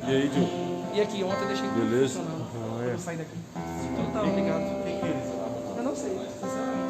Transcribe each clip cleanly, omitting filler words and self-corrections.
E aí, tio? E aqui, ontem eu deixei tudo Beleza? funcionando. Ah, Quando é. eu saí daqui. Tudo tava ligado. Eu não sei, sinceramente.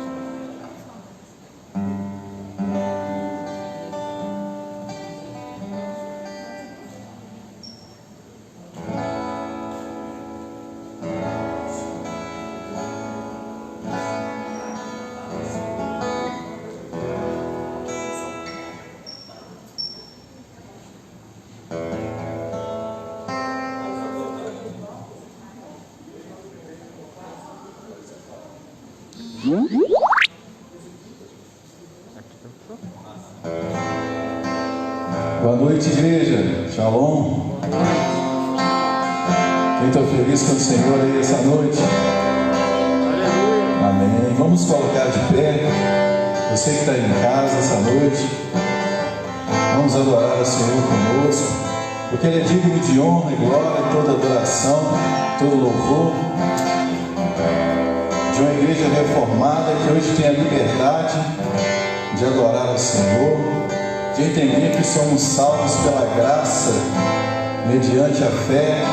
Boa noite, igreja. Shalom. Quem está feliz com o Senhor aí essa noite? Amém. Vamos colocar de pé. Você que está aí em casa essa noite, vamos adorar o Senhor conosco, porque Ele é digno de honra e glória, toda adoração, todo louvor. De uma igreja reformada que hoje tem a liberdade de adorar o Senhor, de entender que somos salvos pela graça, mediante a fé,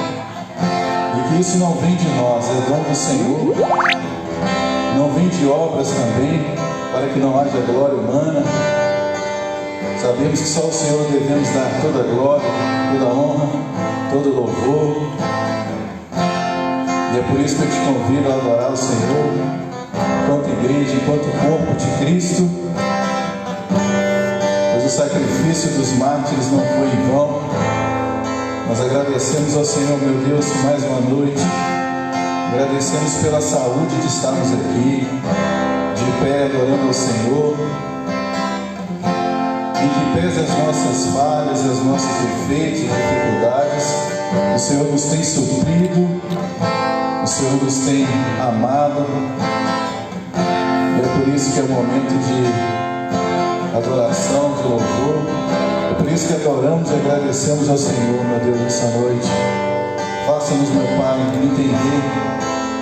e que isso não vem de nós, é dom do Senhor, não vem de obras também, para que não haja glória humana. Sabemos que só o Senhor devemos dar toda a glória, toda a honra, todo o louvor, e é por isso que eu te convido a adorar o Senhor, enquanto igreja, enquanto corpo de Cristo. O sacrifício dos mártires não foi em vão. Nós agradecemos ao Senhor, meu Deus, por mais uma noite. Agradecemos pela saúde de estarmos aqui, de pé, adorando ao Senhor. Em que pese as nossas falhas, os nossos defeitos e dificuldades, o Senhor nos tem suprido, o Senhor nos tem amado. E é por isso que é o momento de adoração, de louvor. É por isso que adoramos e agradecemos ao Senhor, meu Deus, nessa noite. Faça-nos, meu Pai, entender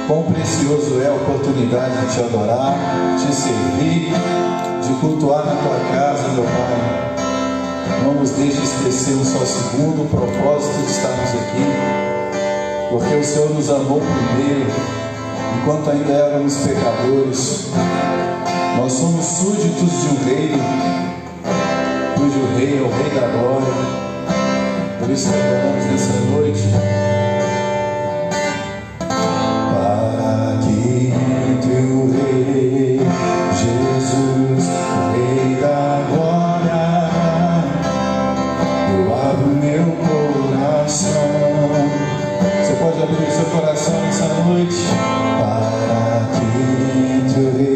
quão precioso é a oportunidade de te adorar, te servir, de cultuar na tua casa, meu Pai. Não nos deixe esquecer um só segundo o propósito de estarmos aqui, porque o Senhor nos amou primeiro, enquanto ainda éramos pecadores. Nós somos súditos de um reino, cujo rei é o Rei da Glória. Por isso que adoramos nessa noite. Para que entre o Rei Jesus, o Rei da Glória, eu abro meu coração. Você pode abrir seu coração nessa noite? Para que entre o Rei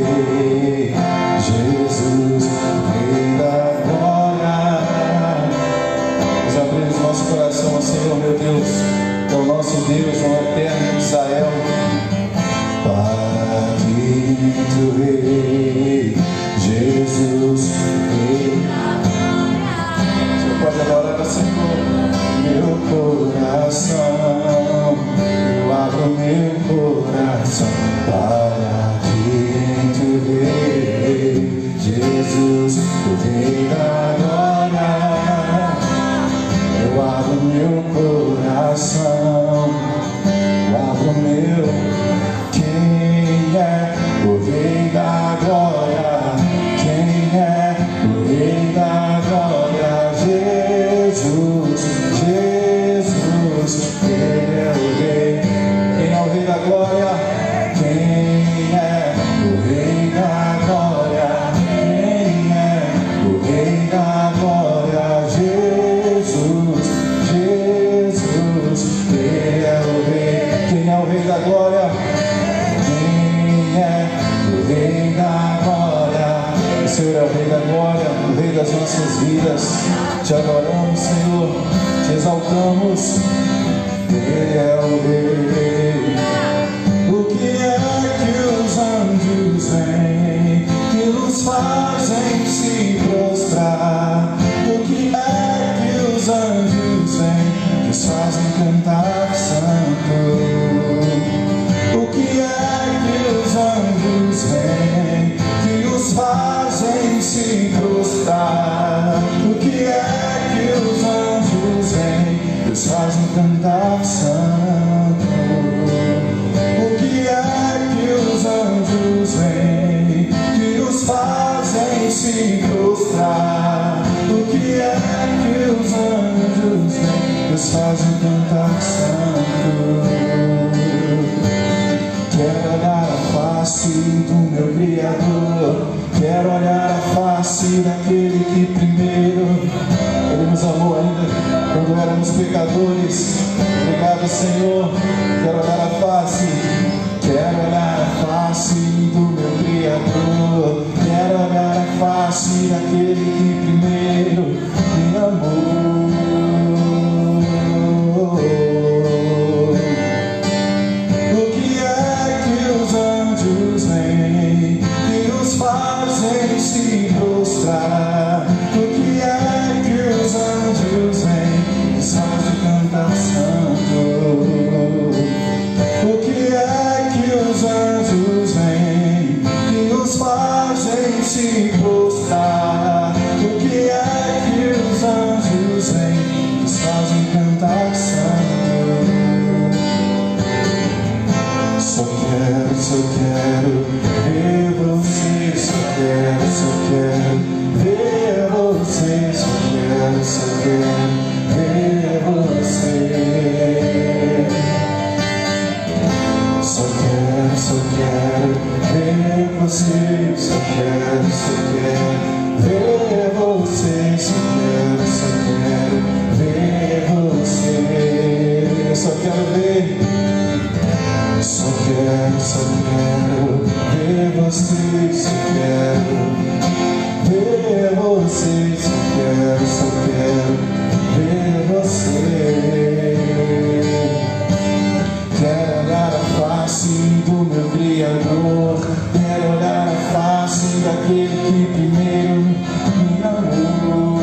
Jesus, Rei da Glória. Nós abrimos nosso coração ao Senhor, meu Deus, que é o nosso Deus, o eterno Israel. Para que tu, Rei Jesus, Rei da Glória. Você pode adorar ao Senhor. Meu coração, eu abro meu coração para que tu, Rei Jesus, o Rei da Glória. Eu abro meu coração, eu abro meu. Quem é o Rei da Glória? Quem é o Rei da Glória? Jesus, Jesus, Ele é o Rei. Quem é o Rei da Glória? Quem é o Rei da Glória? Quem é o Rei da Glória? Jesus, Jesus, Ele é o Rei. Quem é o Rei da Glória? Quem é o Rei da Glória? O Senhor é o Rei da Glória, o Rei das nossas vidas. Te adoramos, Senhor, te exaltamos. Ele é o Rei. O que é que os anjos vêm, que nos fazem se prostrar? O que é que os anjos vêm, que nos fazem cantar santo? O que é que os anjos vêm, que nos fazem se prostrar? O que é que os anjos vêm, que nos fazem cantar? nos fazem cantar santo. Quero olhar a face do meu Criador, quero olhar a face daquele que primeiro Ele nos amou ainda quando éramos pecadores. Obrigado, Senhor. Quero olhar a face, quero olhar a face do meu Criador, quero olhar a face daquele que primeiro me amou. O que é que os anjos vêm e os fazem se prostrar? O que é que os anjos vêm e os fazem cantar santo? O que é que os anjos vêm e os fazem se prostrar? O que é que os anjos vêm e os fazem cantar santo? Só quero ver você, só quero ver você, só quero ver você. Só quero ver você, só quero ver você, só quero ver você. Só quero ver. Só quero ver você, só quero ver você, só quero ver você. Quero olhar a face do meu Criador, quero olhar a face daquele que primeiro me amou.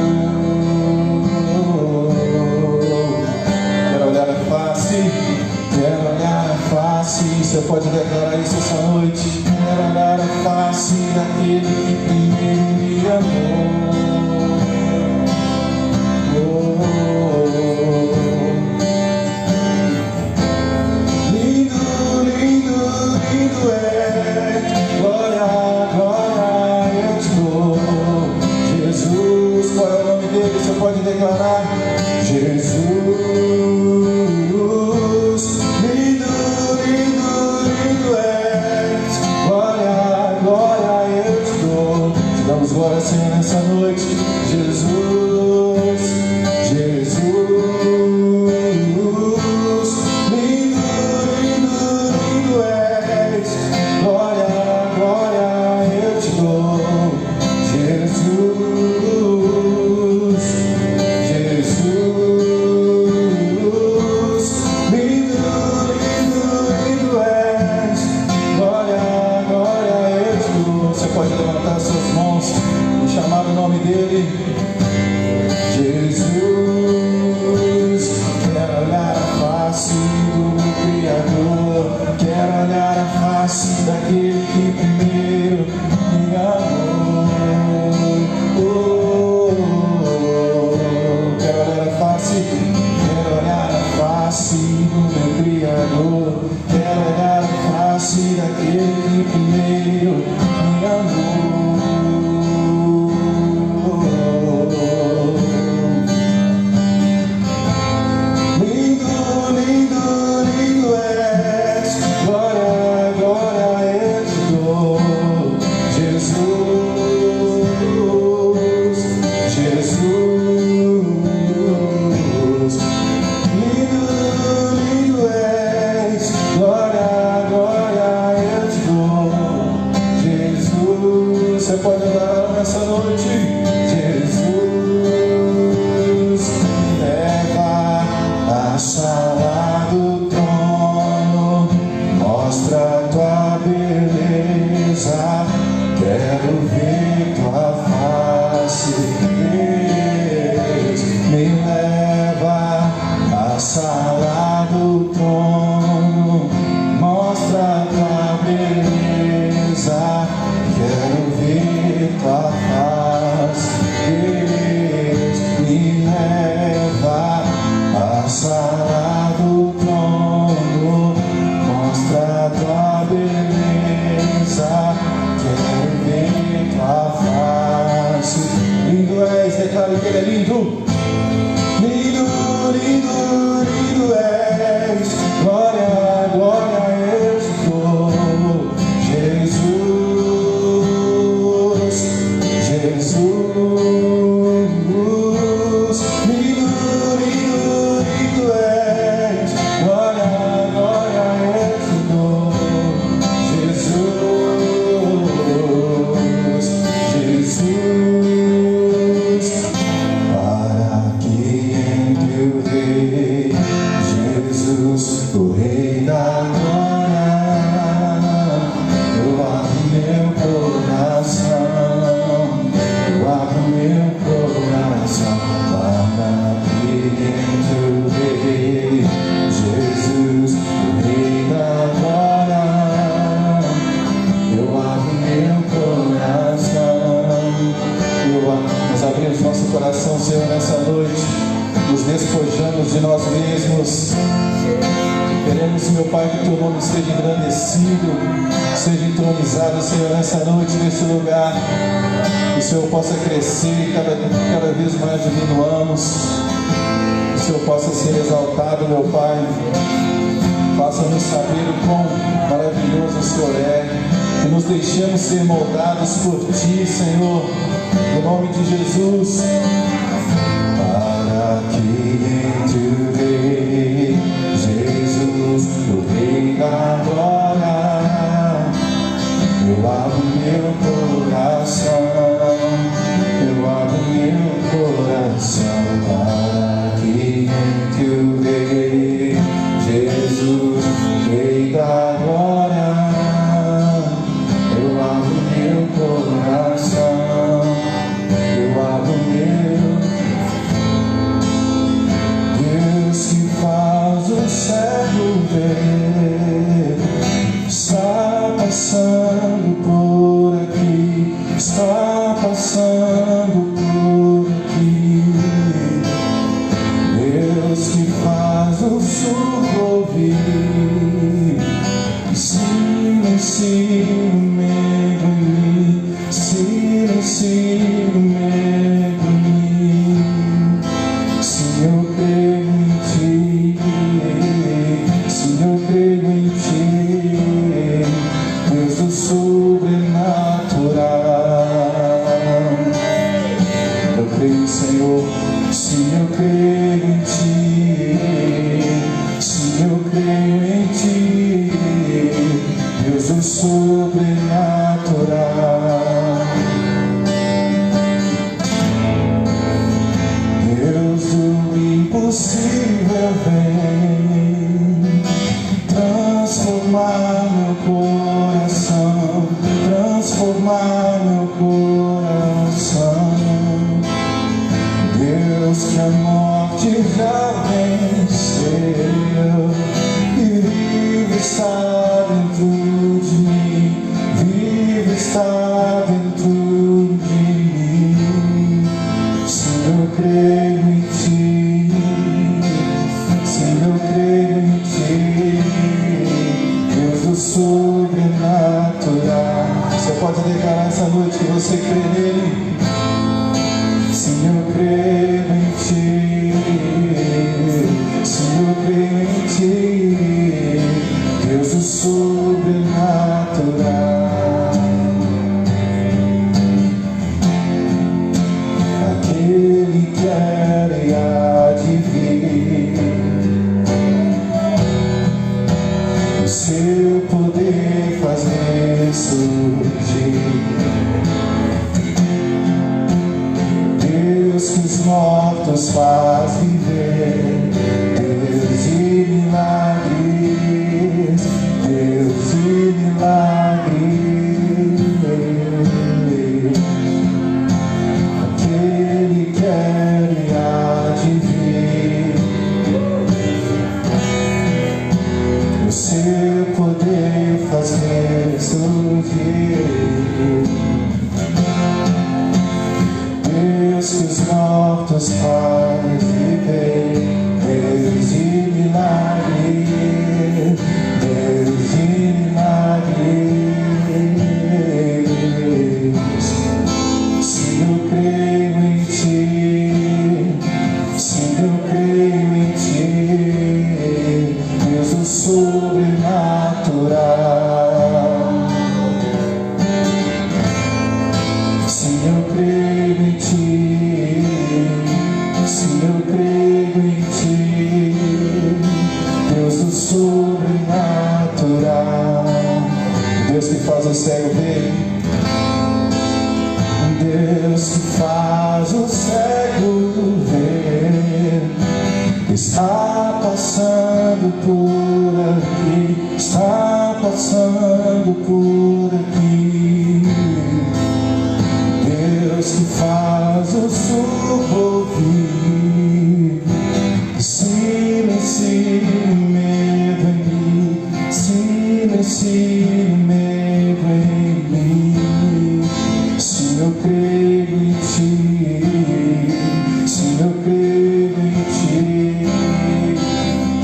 Quero olhar a face, quero olhar a face. Você pode declarar isso essa noite. Quero olhar a face daquele que primeiro me amou. Lindo, lindo, lindo é. Glória, glória eu te dou. Jesus, qual é o nome dele? Você pode declarar. Jesus. Glória, Senhor, nessa noite. Jesus, Jesus, lindo, lindo, lindo és. Glória, glória eu te dou. Jesus, Jesus, lindo, lindo, lindo és. Glória, glória eu te dou. Você pode levantar suas mãos e chamar o nome dele. Jesus, quero olhar a face do meu Criador, quero olhar a face daquele que primeiro me amou. Quero olhar a face, quero olhar a face do meu Criador, quero olhar a face daquele que primeiro me amou. Você pode orar nessa noite. Jesus, me leva à sala do trono, mostra a tua beleza, quero ver tua face. Deus, me leva à sala do trono, mostra a tua beleza, quero ver tua face. Deus, me leva à sala do trono, mostra a tua beleza, quero ver tua face. Lindo és, declare que ele é lindo. Lindo, lindo és. Glória, glória eu te dou, Jesus, Jesus. Lindo, lindo, lindo és. Glória, glória eu te dou, Jesus, Jesus. Para que entre o Rei Jesus, o Rei da glória, eu abro meu coração, eu abro meu coração. Para que entre o Rei Jesus, o Rei da glória, eu abro meu coração. Nós abrimos nosso coração, Senhor, nessa noite, nos despojamos de nós mesmos. Queremos, meu Pai, que Teu nome seja engrandecido, seja entronizado, Senhor, nessa noite, nesse lugar. Que o Senhor possa crescer e cada vez mais diminuamos. Que o Senhor possa ser exaltado, meu Pai. Faça-nos saber o quão maravilhoso o Senhor é. Que nos deixemos ser moldados por Ti, Senhor, no nome de Jesus. Para que entre o Rei Jesus, o Rei da glória, eu abro meu coração, eu abro meu coração. Para que entre o Rei Jesus, o Rei da glória, eu abro meu coração, eu abro meu. Deus que faz o cego ver, está passando por aqui, está passando por aqui. Deus que faz o surdo ouvir, silencia o medo em mim, silencia o medo em mim. Se eu creio em Ti, se eu creio em Ti, Deus do sobrenatural. Eu creio, Senhor, se eu creio em Ti, se eu creio em Ti, Deus do sobrenatural. Deus do impossível vem transformar meu coração, transformar meu coração. Deus que a morte já venceu e vive está dentro de mim, vive está dentro de mim. Se eu creio em Ti, se eu creio em Ti, Deus do sobrenatural. Você pode declarar essa noite que você crê nele. Se eu creio em Ti, se eu creio em Ti, Deus do sobrenatural. Aquele que era e há de vir, o seu poder fazer surgir. Deus que os mortos faz viver, Deus de milagres, Deus de milagres. Aquele que era e há de vir, o seu poder fazer surgir. Deus que os mortos faz viver, Deus de milagres, Deus de milagres. Se eu creio em Ti, se eu creio em Ti, por aqui, está passando por aqui. Deus que faz o surdo ouvir, silencia o medo em mim, silencia o medo em mim. Sim, eu creio em ti, sim, eu creio em ti,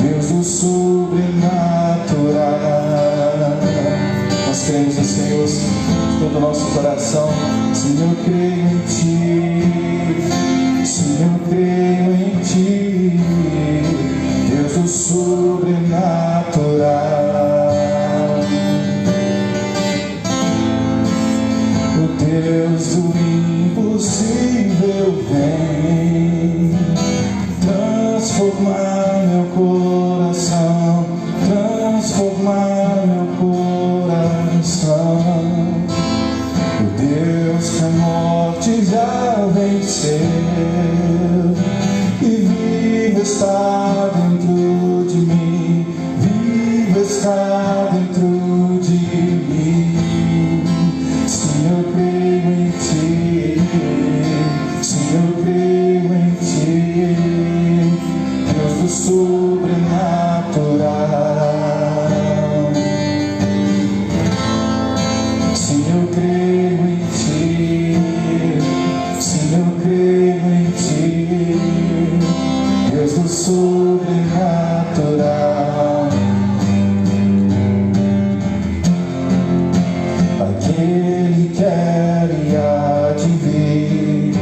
Deus do sobrenatural. Nós cremos no Senhor de todo o nosso coração. Sim, eu creio em ti, sim, eu creio em ti, Deus do sobrenatural. O Deus do impossível vem transformar meu coração, transformar meu coração. O Deus que a morte já venceu e vivo está dentro de mim, vivo está dentro de mim. Sim, eu creio em ti, sim, eu creio em ti, Deus do sobrenatural. Sim, eu creio em ti, sim, eu creio em ti, Deus do sobrenatural. Aquele que era e há de vir,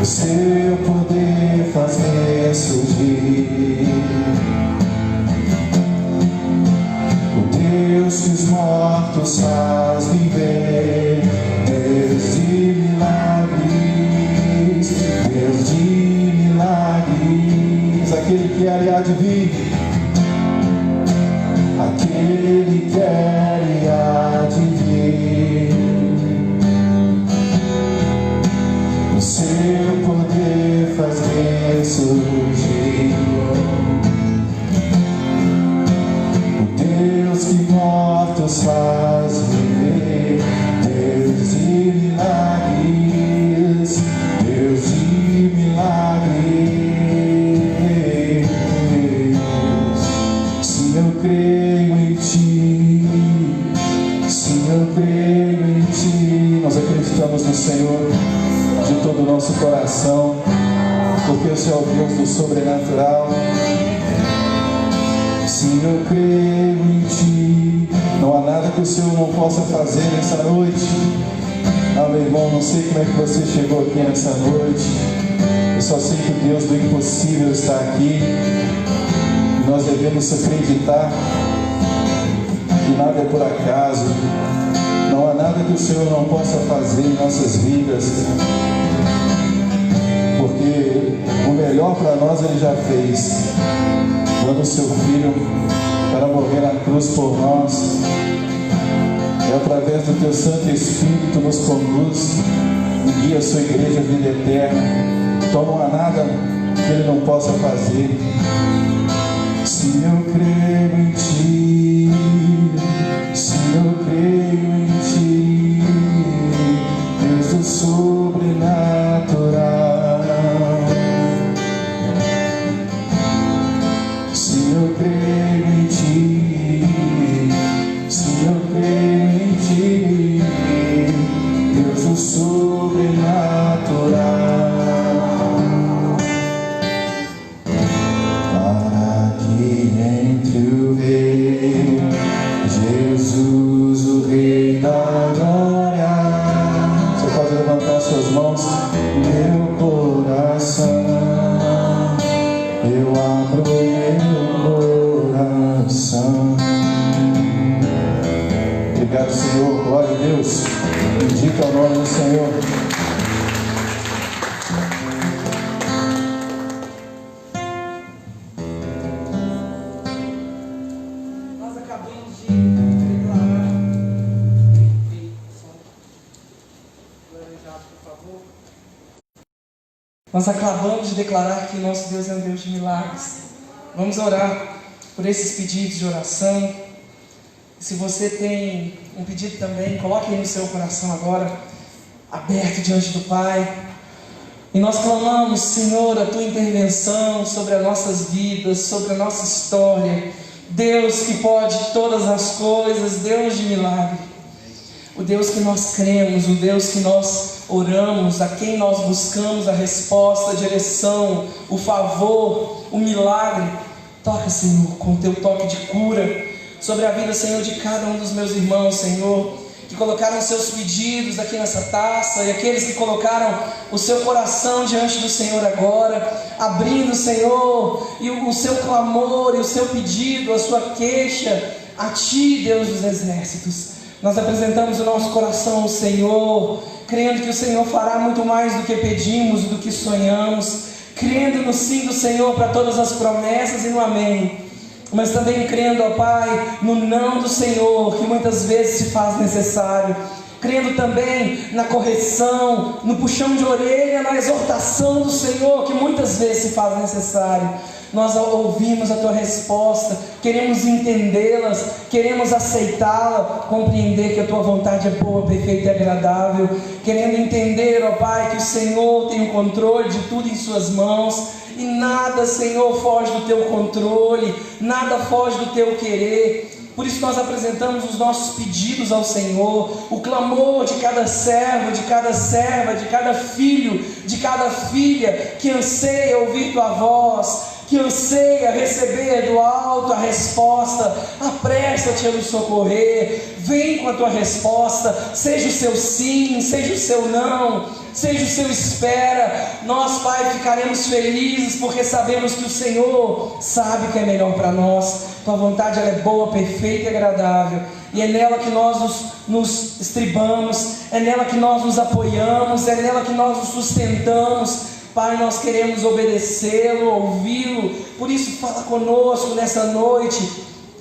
o seu poder faz ressurgir. O Deus que os mortos faz viver, Deus de milagres, Deus de milagres. Aquele que era e há de vir, aquele que era e há de vir, o seu poder faz ressurgir. O Deus que mortos faz viver, Deus de milagres, Deus de milagres. Sim, eu creio em ti, sim, eu creio em ti. Nós acreditamos no Senhor de todo o nosso coração, porque o Senhor é o Deus do sobrenatural. Sim, eu creio em ti. Não há nada que o Senhor não possa fazer nessa noite. Ah, meu irmão, não sei como é que você chegou aqui nessa noite. Eu só sei que o Deus do impossível está aqui. Nós devemos acreditar que nada é por acaso. Não há nada que o Senhor não possa fazer em nossas vidas, porque o melhor para nós Ele já fez, dando o seu Filho para morrer na cruz por nós. E através do Teu Santo Espírito nos conduz e guia a Sua igreja à vida eterna. Então não há nada que Ele não possa fazer. Se eu creio em ti, se eu creio em ti, Deus do sobrenatural. Se eu creio em ti, se eu creio em ti, Deus do sobrenatural. Entre o rei, Jesus, o Rei da glória. Você pode levantar suas mãos. Meu coração, eu abro meu coração. Obrigado, Senhor. Glória a Deus. Bendito é o nome do Senhor. Nós acabamos de declarar que o nosso Deus é um Deus de milagres. Vamos orar por esses pedidos de oração. Se você tem um pedido também, coloque aí no seu coração agora, aberto diante do Pai. E nós clamamos, Senhor, a Tua intervenção sobre as nossas vidas, sobre a nossa história. Deus que pode todas as coisas, Deus de milagre. O Deus que nós cremos, o Deus que nós oramos, a quem nós buscamos a resposta, a direção, o favor, o milagre. Toca, Senhor, com o Teu toque de cura sobre a vida, Senhor, de cada um dos meus irmãos, Senhor, que colocaram seus pedidos aqui nessa taça, e aqueles que colocaram o seu coração diante do Senhor agora, abrindo, Senhor, e o seu clamor, e o seu pedido, a sua queixa a Ti, Deus dos exércitos. Nós apresentamos o nosso coração ao Senhor, crendo que o Senhor fará muito mais do que pedimos, do que sonhamos, crendo no sim do Senhor para todas as promessas e no amém, mas também crendo, ó Pai, no não do Senhor, que muitas vezes se faz necessário, crendo também na correção, no puxão de orelha, na exortação do Senhor, que muitas vezes se faz necessário. Nós ouvimos a Tua resposta, queremos entendê-las, queremos aceitá-la, compreender que a Tua vontade é boa, perfeita e agradável, querendo entender, ó Pai, que o Senhor tem o controle de tudo em Suas mãos, e nada, Senhor, foge do Teu controle, nada foge do Teu querer. Por isso nós apresentamos os nossos pedidos ao Senhor, o clamor de cada servo, de cada serva, de cada filho, de cada filha que anseia ouvir Tua voz, que anseia receber do alto a resposta. Apressa-te a nos socorrer, vem com a Tua resposta, seja o seu sim, seja o seu não, seja o seu espera. Nós, Pai, ficaremos felizes porque sabemos que o Senhor sabe o que é melhor para nós. Tua vontade, ela é boa, perfeita e agradável, e é nela que nós nos estribamos, é nela que nós nos apoiamos, é nela que nós nos sustentamos. Pai, nós queremos obedecê-lo, ouvi-lo. Por isso fala conosco nessa noite,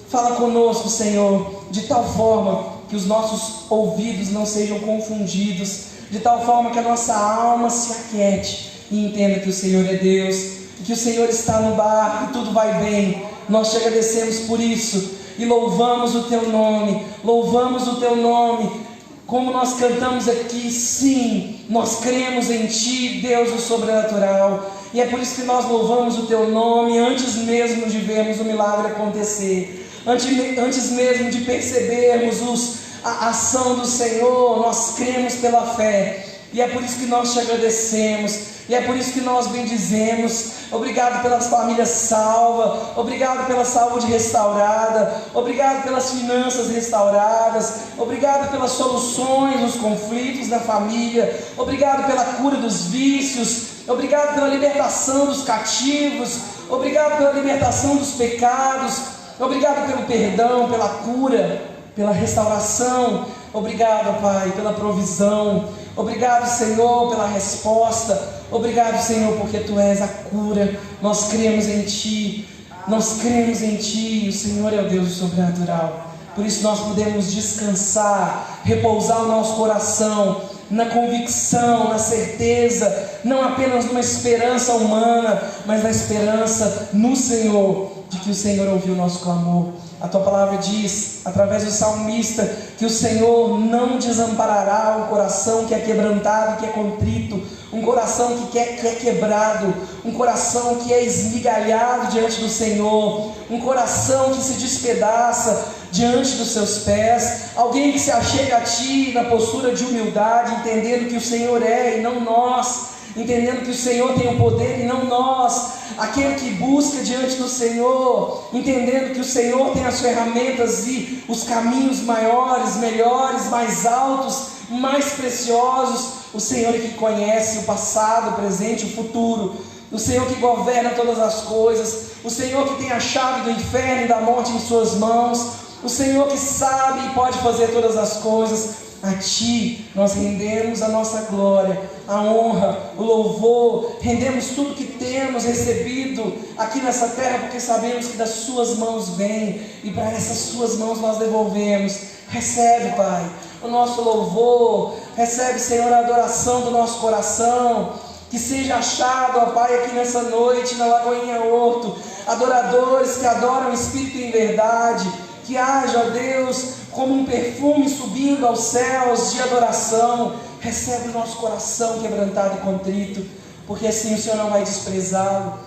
fala conosco, Senhor, de tal forma que os nossos ouvidos não sejam confundidos, de tal forma que a nossa alma se aquiete e entenda que o Senhor é Deus, e que o Senhor está no barco e tudo vai bem. Nós te agradecemos por isso e louvamos o Teu nome, louvamos o Teu nome. Como nós cantamos aqui, sim, nós cremos em Ti, Deus do sobrenatural, e é por isso que nós louvamos o Teu nome antes mesmo de vermos o milagre acontecer, antes mesmo de percebermos a ação do Senhor. Nós cremos pela fé, e é por isso que nós Te agradecemos, e é por isso que nós bendizemos. Obrigado pelas famílias salvas, obrigado pela saúde restaurada, obrigado pelas finanças restauradas, obrigado pelas soluções dos conflitos na família, obrigado pela cura dos vícios, obrigado pela libertação dos cativos, obrigado pela libertação dos pecados, obrigado pelo perdão, pela cura, pela restauração. Obrigado, Pai, pela provisão. Obrigado, Senhor, pela resposta. Obrigado, Senhor, porque Tu és a cura. Nós cremos em Ti. Nós cremos em Ti. O Senhor é o Deus sobrenatural. Por isso nós podemos descansar, repousar o nosso coração na convicção, na certeza, não apenas numa esperança humana, mas na esperança no Senhor, de que o Senhor ouviu o nosso clamor. A Tua palavra diz, através do salmista, que o Senhor não desamparará um coração que é quebrantado, que é contrito, um coração que é quebrado, um coração que é esmigalhado diante do Senhor, um coração que se despedaça diante dos Seus pés, alguém que se achega a Ti na postura de humildade, entendendo que o Senhor é e não nós, entendendo que o Senhor tem o poder e não nós, aquele que busca diante do Senhor, entendendo que o Senhor tem as ferramentas e os caminhos maiores, melhores, mais altos, mais preciosos. O Senhor é que conhece o passado, o presente e o futuro, o Senhor que governa todas as coisas, o Senhor que tem a chave do inferno e da morte em Suas mãos, o Senhor que sabe e pode fazer todas as coisas. A Ti nós rendemos a nossa glória, a honra, o louvor, rendemos tudo que temos recebido aqui nessa terra, porque sabemos que das Suas mãos vem, e para essas Suas mãos nós devolvemos. Recebe, Pai, o nosso louvor, recebe, Senhor, a adoração do nosso coração, Que seja achado, ó Pai, aqui nessa noite, na Lagoinha Horto, adoradores que adoram o Espírito em verdade. Que haja, ó Deus, como um perfume subindo aos céus de adoração. Recebe o nosso coração quebrantado e contrito, porque assim o Senhor não vai desprezá-lo.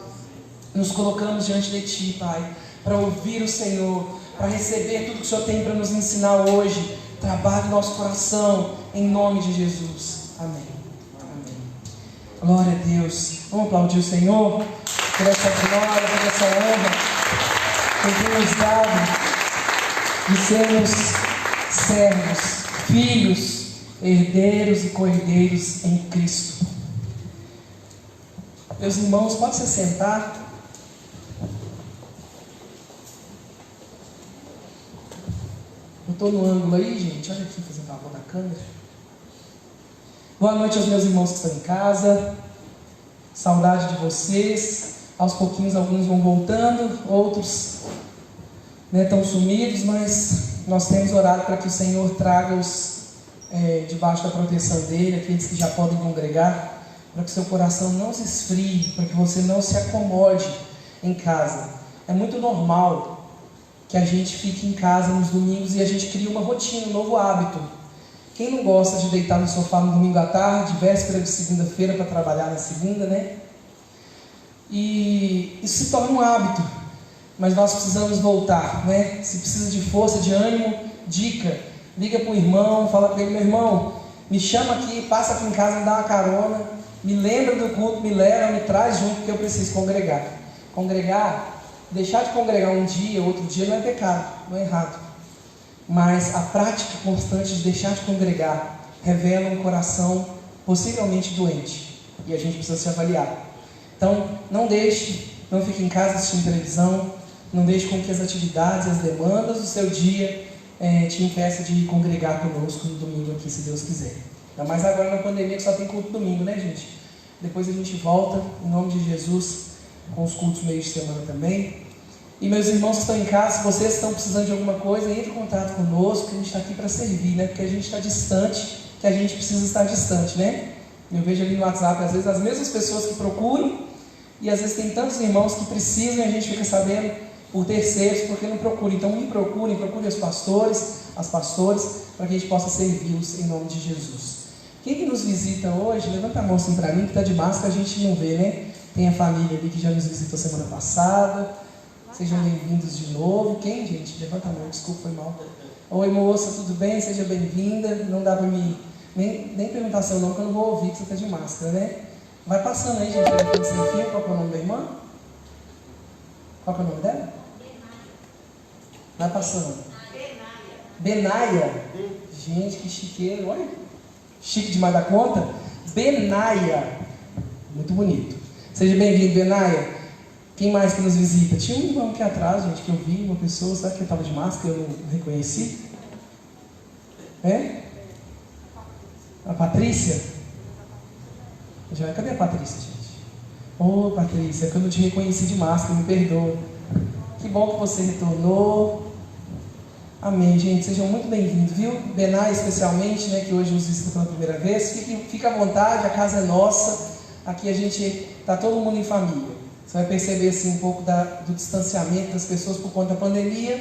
Nos colocamos diante de Ti, Pai, para ouvir o Senhor, para receber tudo que o Senhor tem para nos ensinar hoje. Trabalhe o nosso coração, em nome de Jesus. Amém. Amém. Glória a Deus. Vamos aplaudir o Senhor por essa glória, por essa honra que Ele nos dado de sermos servos, filhos, herdeiros e co-herdeiros em Cristo. Meus irmãos, pode se sentar. Eu estou no ângulo aí, gente. Olha aqui, fazendo favor da câmera. Boa noite aos meus irmãos que estão em casa. Saudade de vocês. Aos pouquinhos alguns vão voltando, outros estão sumidos, mas nós temos orado para que o Senhor traga-os debaixo da proteção dEle, aqueles que já podem congregar, para que seu coração não se esfrie, para que você não se acomode em casa. É muito normal que a gente fique em casa nos domingos e a gente cria uma rotina, um novo hábito. Quem não gosta de deitar no sofá no domingo à tarde, véspera de segunda-feira para trabalhar na segunda, né? E isso se torna um hábito, mas nós precisamos voltar, né? Se precisa de força, de ânimo, dica, liga para o irmão, fala para ele: meu irmão, me chama aqui, passa aqui em casa, me dá uma carona, me lembra do culto, me leva, me traz junto, porque eu preciso congregar. Congregar, deixar de congregar um dia, outro dia não é pecado, não é errado, mas a prática constante de deixar de congregar revela um coração possivelmente doente, e a gente precisa se avaliar. Então, não fique em casa assistindo televisão, não deixe com que as atividades e as demandas do seu dia te impeçam de congregar conosco no domingo aqui, se Deus quiser. Ainda mais agora na pandemia, que só tem culto domingo, né, gente? Depois a gente volta, em nome de Jesus, com os cultos meio de semana também. E meus irmãos que estão em casa, se vocês estão precisando de alguma coisa, entre em contato conosco, que a gente está aqui para servir, né? Porque a gente está distante, que a gente precisa estar distante, né? Eu vejo ali no WhatsApp, às vezes, as mesmas pessoas que procuram, e às vezes tem tantos irmãos que precisam e a gente fica sabendo por terceiros, porque não procura. Então me procurem os pastores, as pastoras, para que a gente possa servi-los em nome de Jesus. Quem que nos visita hoje, levanta a mão assim para mim, que está de máscara, a gente não vê, né? Tem a família ali que já nos visitou semana passada. Sejam bem-vindos de novo. Quem, gente? Levanta a mão, desculpa, foi mal. Oi, moça, tudo bem? Seja bem-vinda. Não dá para me nem perguntar seu nome, que eu não vou ouvir, que você está de máscara, né? Vai passando aí, gente, sem fio. Qual que é o nome da irmã? Qual que é o nome dela? Vai passando. Benaia. Gente, que chiqueiro, olha. Chique demais da conta. Benaia. Muito bonito. Seja bem-vindo, Benaia. Quem mais que nos visita? Tinha um irmão aqui atrás, gente, que eu vi, uma pessoa, sabe que estava de máscara, eu não reconheci. É? A Patrícia? Cadê a Patrícia, gente? Ô, Patrícia, que eu não te reconheci de máscara, me perdoa. Que bom que você retornou. Amém, gente, sejam muito bem-vindos, viu? Benai especialmente, né, que hoje nos visita pela primeira vez. Fique à vontade, a casa é nossa. Aqui a gente está todo mundo em família. Você vai perceber assim um pouco do distanciamento das pessoas por conta da pandemia.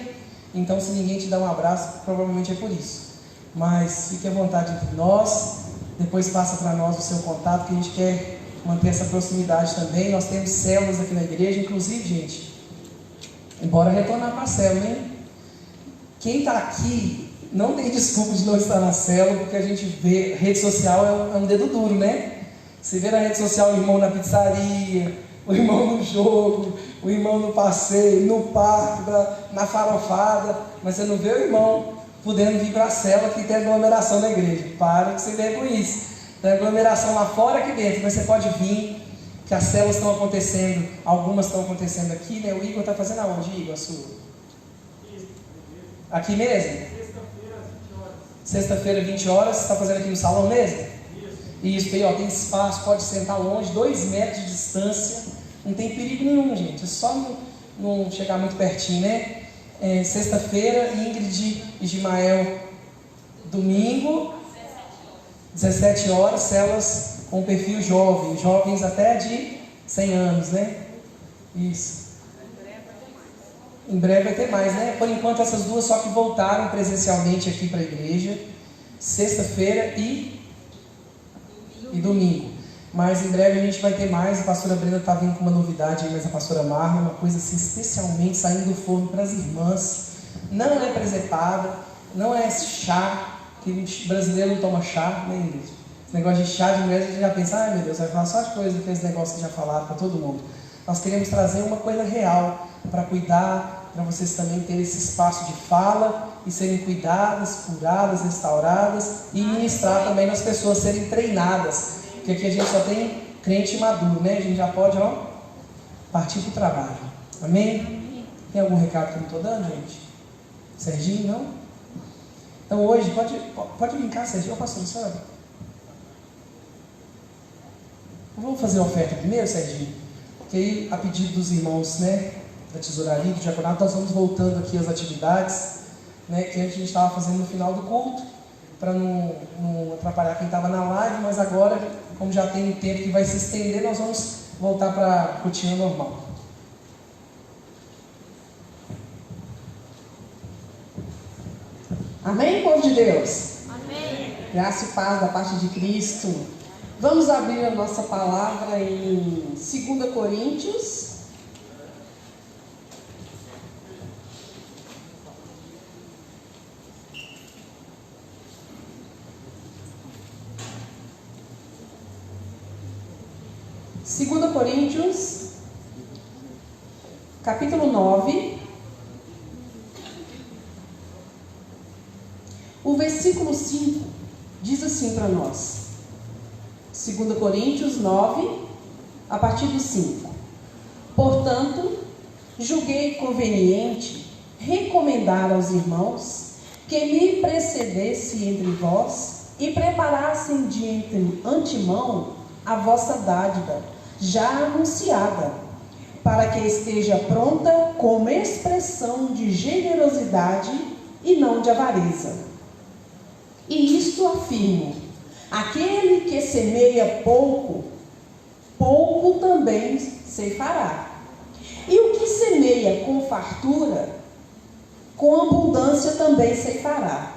Então, se ninguém te dá um abraço, provavelmente é por isso. Mas fique à vontade entre nós. Depois passa para nós o seu contato, que a gente quer manter essa proximidade também. Nós temos células aqui na igreja. Inclusive, gente, bora retornar para a célula, hein? Quem está aqui não tem desculpa de não estar na célula, porque a gente vê, rede social é um dedo duro, né? Você vê na rede social o irmão na pizzaria, o irmão no jogo, o irmão no passeio, no parque, na farofada, mas você não vê o irmão podendo vir para a célula que tem aglomeração na igreja. Para que você venha com isso. Tem aglomeração lá fora, aqui dentro, mas você pode vir, que as células estão acontecendo, algumas estão acontecendo aqui, né? O Igor está fazendo aonde, Igor, a sua? Aqui mesmo? Sexta-feira, 20 horas. Você está fazendo aqui no salão mesmo? Isso, aí, ó, tem espaço, pode sentar longe, 2 metros de distância, não tem perigo nenhum, gente, é só não chegar muito pertinho, né? Sexta-feira, Ingrid e Gimael, domingo, 17 horas, células com perfil jovem, jovens até de 100 anos, né? Isso. Em breve vai ter mais, né? Por enquanto essas duas só que voltaram presencialmente aqui para a igreja, sexta-feira e domingo. Mas em breve a gente vai ter mais. A pastora Brenda está vindo com uma novidade aí, mas a pastora Marla, uma coisa assim, especialmente saindo do forno para as irmãs. Não é presepada, não é chá, que o brasileiro não toma chá, né, Ingrid? Esse negócio de chá de mulher, a gente já pensa, ai meu Deus, vai falar só de coisa que esse negócio que já falaram para todo mundo. Nós queremos trazer uma coisa real para cuidar, para vocês também terem esse espaço de fala e serem cuidadas, curadas, restauradas e ministrar também nas pessoas serem treinadas. Porque aqui a gente só tem crente maduro, né? A gente já pode, ó, partir para o trabalho. Amém? Tem algum recado que eu não estou dando, gente? Serginho, não? Então hoje, pode brincar, Serginho. Ô, pastor, senhora. Vamos fazer a oferta primeiro, Serginho? Porque aí, a pedido dos irmãos, né, da tesouraria, do diaconato, nós vamos voltando aqui às atividades, né, que antes a gente estava fazendo no final do culto, para não atrapalhar quem estava na live, mas agora, como já tem um tempo que vai se estender, nós vamos voltar para a rotina normal. Amém, povo de Deus? Amém. Graça e paz da parte de Cristo. Vamos abrir a nossa palavra em 2 Coríntios. Segunda Coríntios, capítulo 9, o versículo 5 diz assim para nós. 2 Coríntios 9, a partir do 5. Portanto, julguei conveniente recomendar aos irmãos que me precedesse entre vós e preparassem de antemão a vossa dádiva, já anunciada, para que esteja pronta como expressão de generosidade e não de avareza. E isto afirmo: aquele que semeia pouco, pouco também ceifará. E o que semeia com fartura, com abundância também ceifará.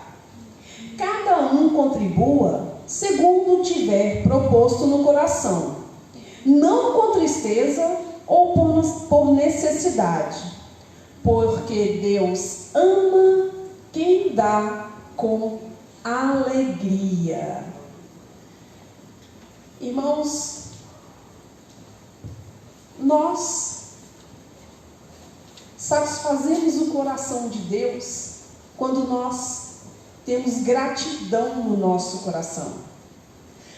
Cada um contribua segundo tiver proposto no coração, não com tristeza ou por necessidade, porque Deus ama quem dá com alegria. Irmãos, nós satisfazemos o coração de Deus quando nós temos gratidão no nosso coração.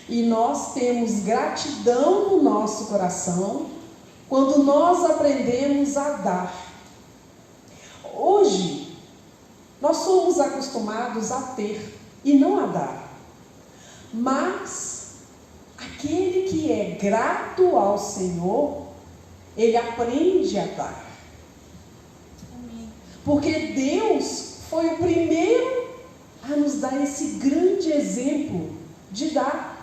E nós temos gratidão no nosso coração quando nós aprendemos a dar. Hoje, nós somos acostumados a ter e não a dar. Mas aquele que é grato ao Senhor, ele aprende a dar. Porque Deus foi o primeiro a nos dar esse grande exemplo de dar.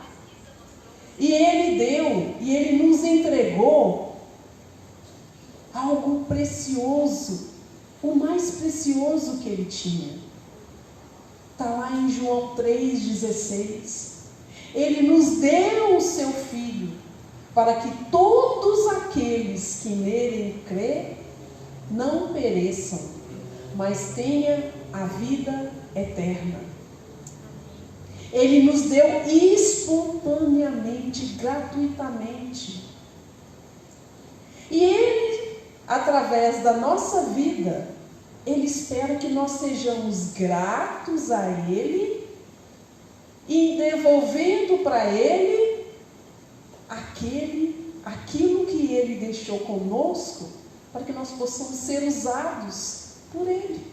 E Ele deu, e Ele nos entregou algo precioso, o mais precioso que Ele tinha. Está lá em João 3,16. Ele nos deu o seu Filho, para que todos aqueles que nele crê não pereçam, mas tenham a vida eterna. Ele nos deu espontaneamente, gratuitamente. E Ele, através da nossa vida, Ele espera que nós sejamos gratos a Ele e devolvendo para Ele aquilo que Ele deixou conosco, para que nós possamos ser usados por Ele,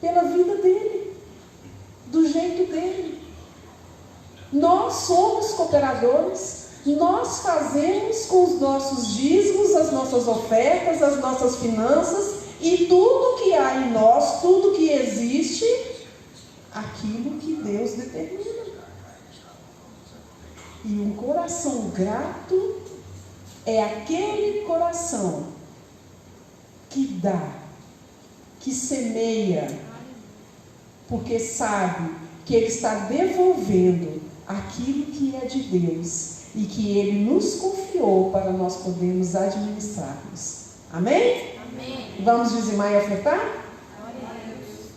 pela vida dEle, do jeito dEle. Nós somos cooperadores, nós fazemos com os nossos dízimos, as nossas ofertas, as nossas finanças e tudo que há em nós, tudo que existe, aquilo que Deus determina. E um coração grato é aquele coração que dá, que semeia, porque sabe que ele está devolvendo aquilo que é de Deus e que Ele nos confiou para nós podermos administrarmos. Amém? Amém. Vamos dizimar e ofertar? Glória a Deus.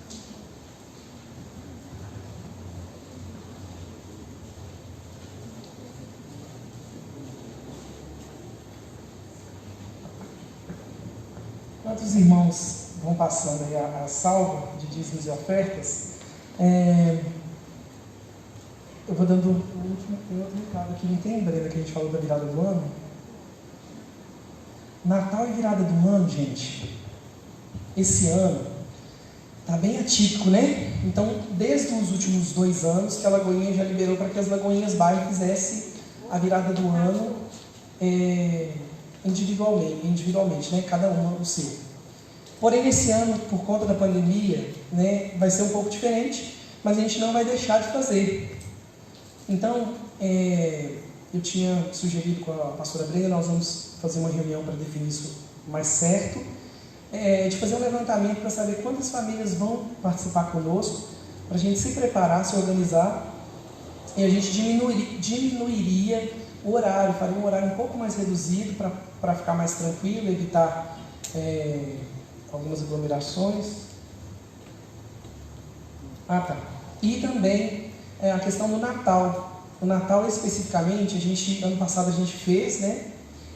Enquanto os irmãos vão passando aí a salva de dízimos e ofertas, eu vou dando o último recado aqui. Não tem Brenda que a gente falou da virada do ano? Natal e virada do ano, gente, esse ano tá bem atípico, né? Então, desde os últimos 2 anos que a Lagoinha já liberou para que as Lagoinhas Bairro fizessem a virada do ano individualmente, né? Cada uma o seu. Porém, esse ano, por conta da pandemia, né, vai ser um pouco diferente, mas a gente não vai deixar de fazer. Então, eu tinha sugerido com a pastora Brenda, nós vamos fazer uma reunião para definir isso mais certo, de fazer um levantamento para saber quantas famílias vão participar conosco, para a gente se preparar, se organizar, e a gente diminuiria o horário, faria um horário um pouco mais reduzido para ficar mais tranquilo, evitar algumas aglomerações. E também a questão do Natal. O Natal especificamente, ano passado a gente fez, né?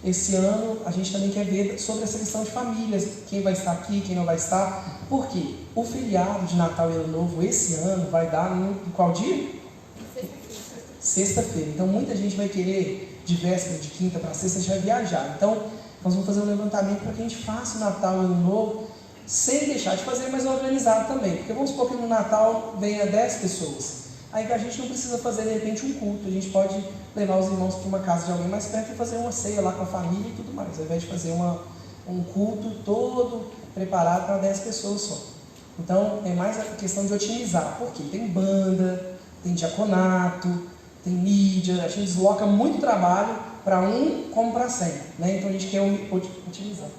Esse ano a gente também quer ver sobre essa questão de famílias, quem vai estar aqui, quem não vai estar. Por quê? O feriado de Natal e Ano Novo esse ano vai dar em qual dia? Sexta-feira. Então muita gente vai querer, de véspera, de quinta para sexta, já viajar. Então nós vamos fazer um levantamento para que a gente faça o Natal e o Ano Novo sem deixar de fazer, mas organizado também. Porque vamos supor que no Natal venha 10 pessoas. Aí que a gente não precisa fazer, de repente, um culto. A gente pode levar os irmãos para uma casa de alguém mais perto e fazer uma ceia lá com a família e tudo mais. Ao invés de fazer um culto todo preparado para 10 pessoas só. Então, é mais a questão de otimizar. Por quê? Tem banda, tem diaconato, tem mídia. A gente desloca muito trabalho para um como para 100. Né? Então, a gente quer otimizar.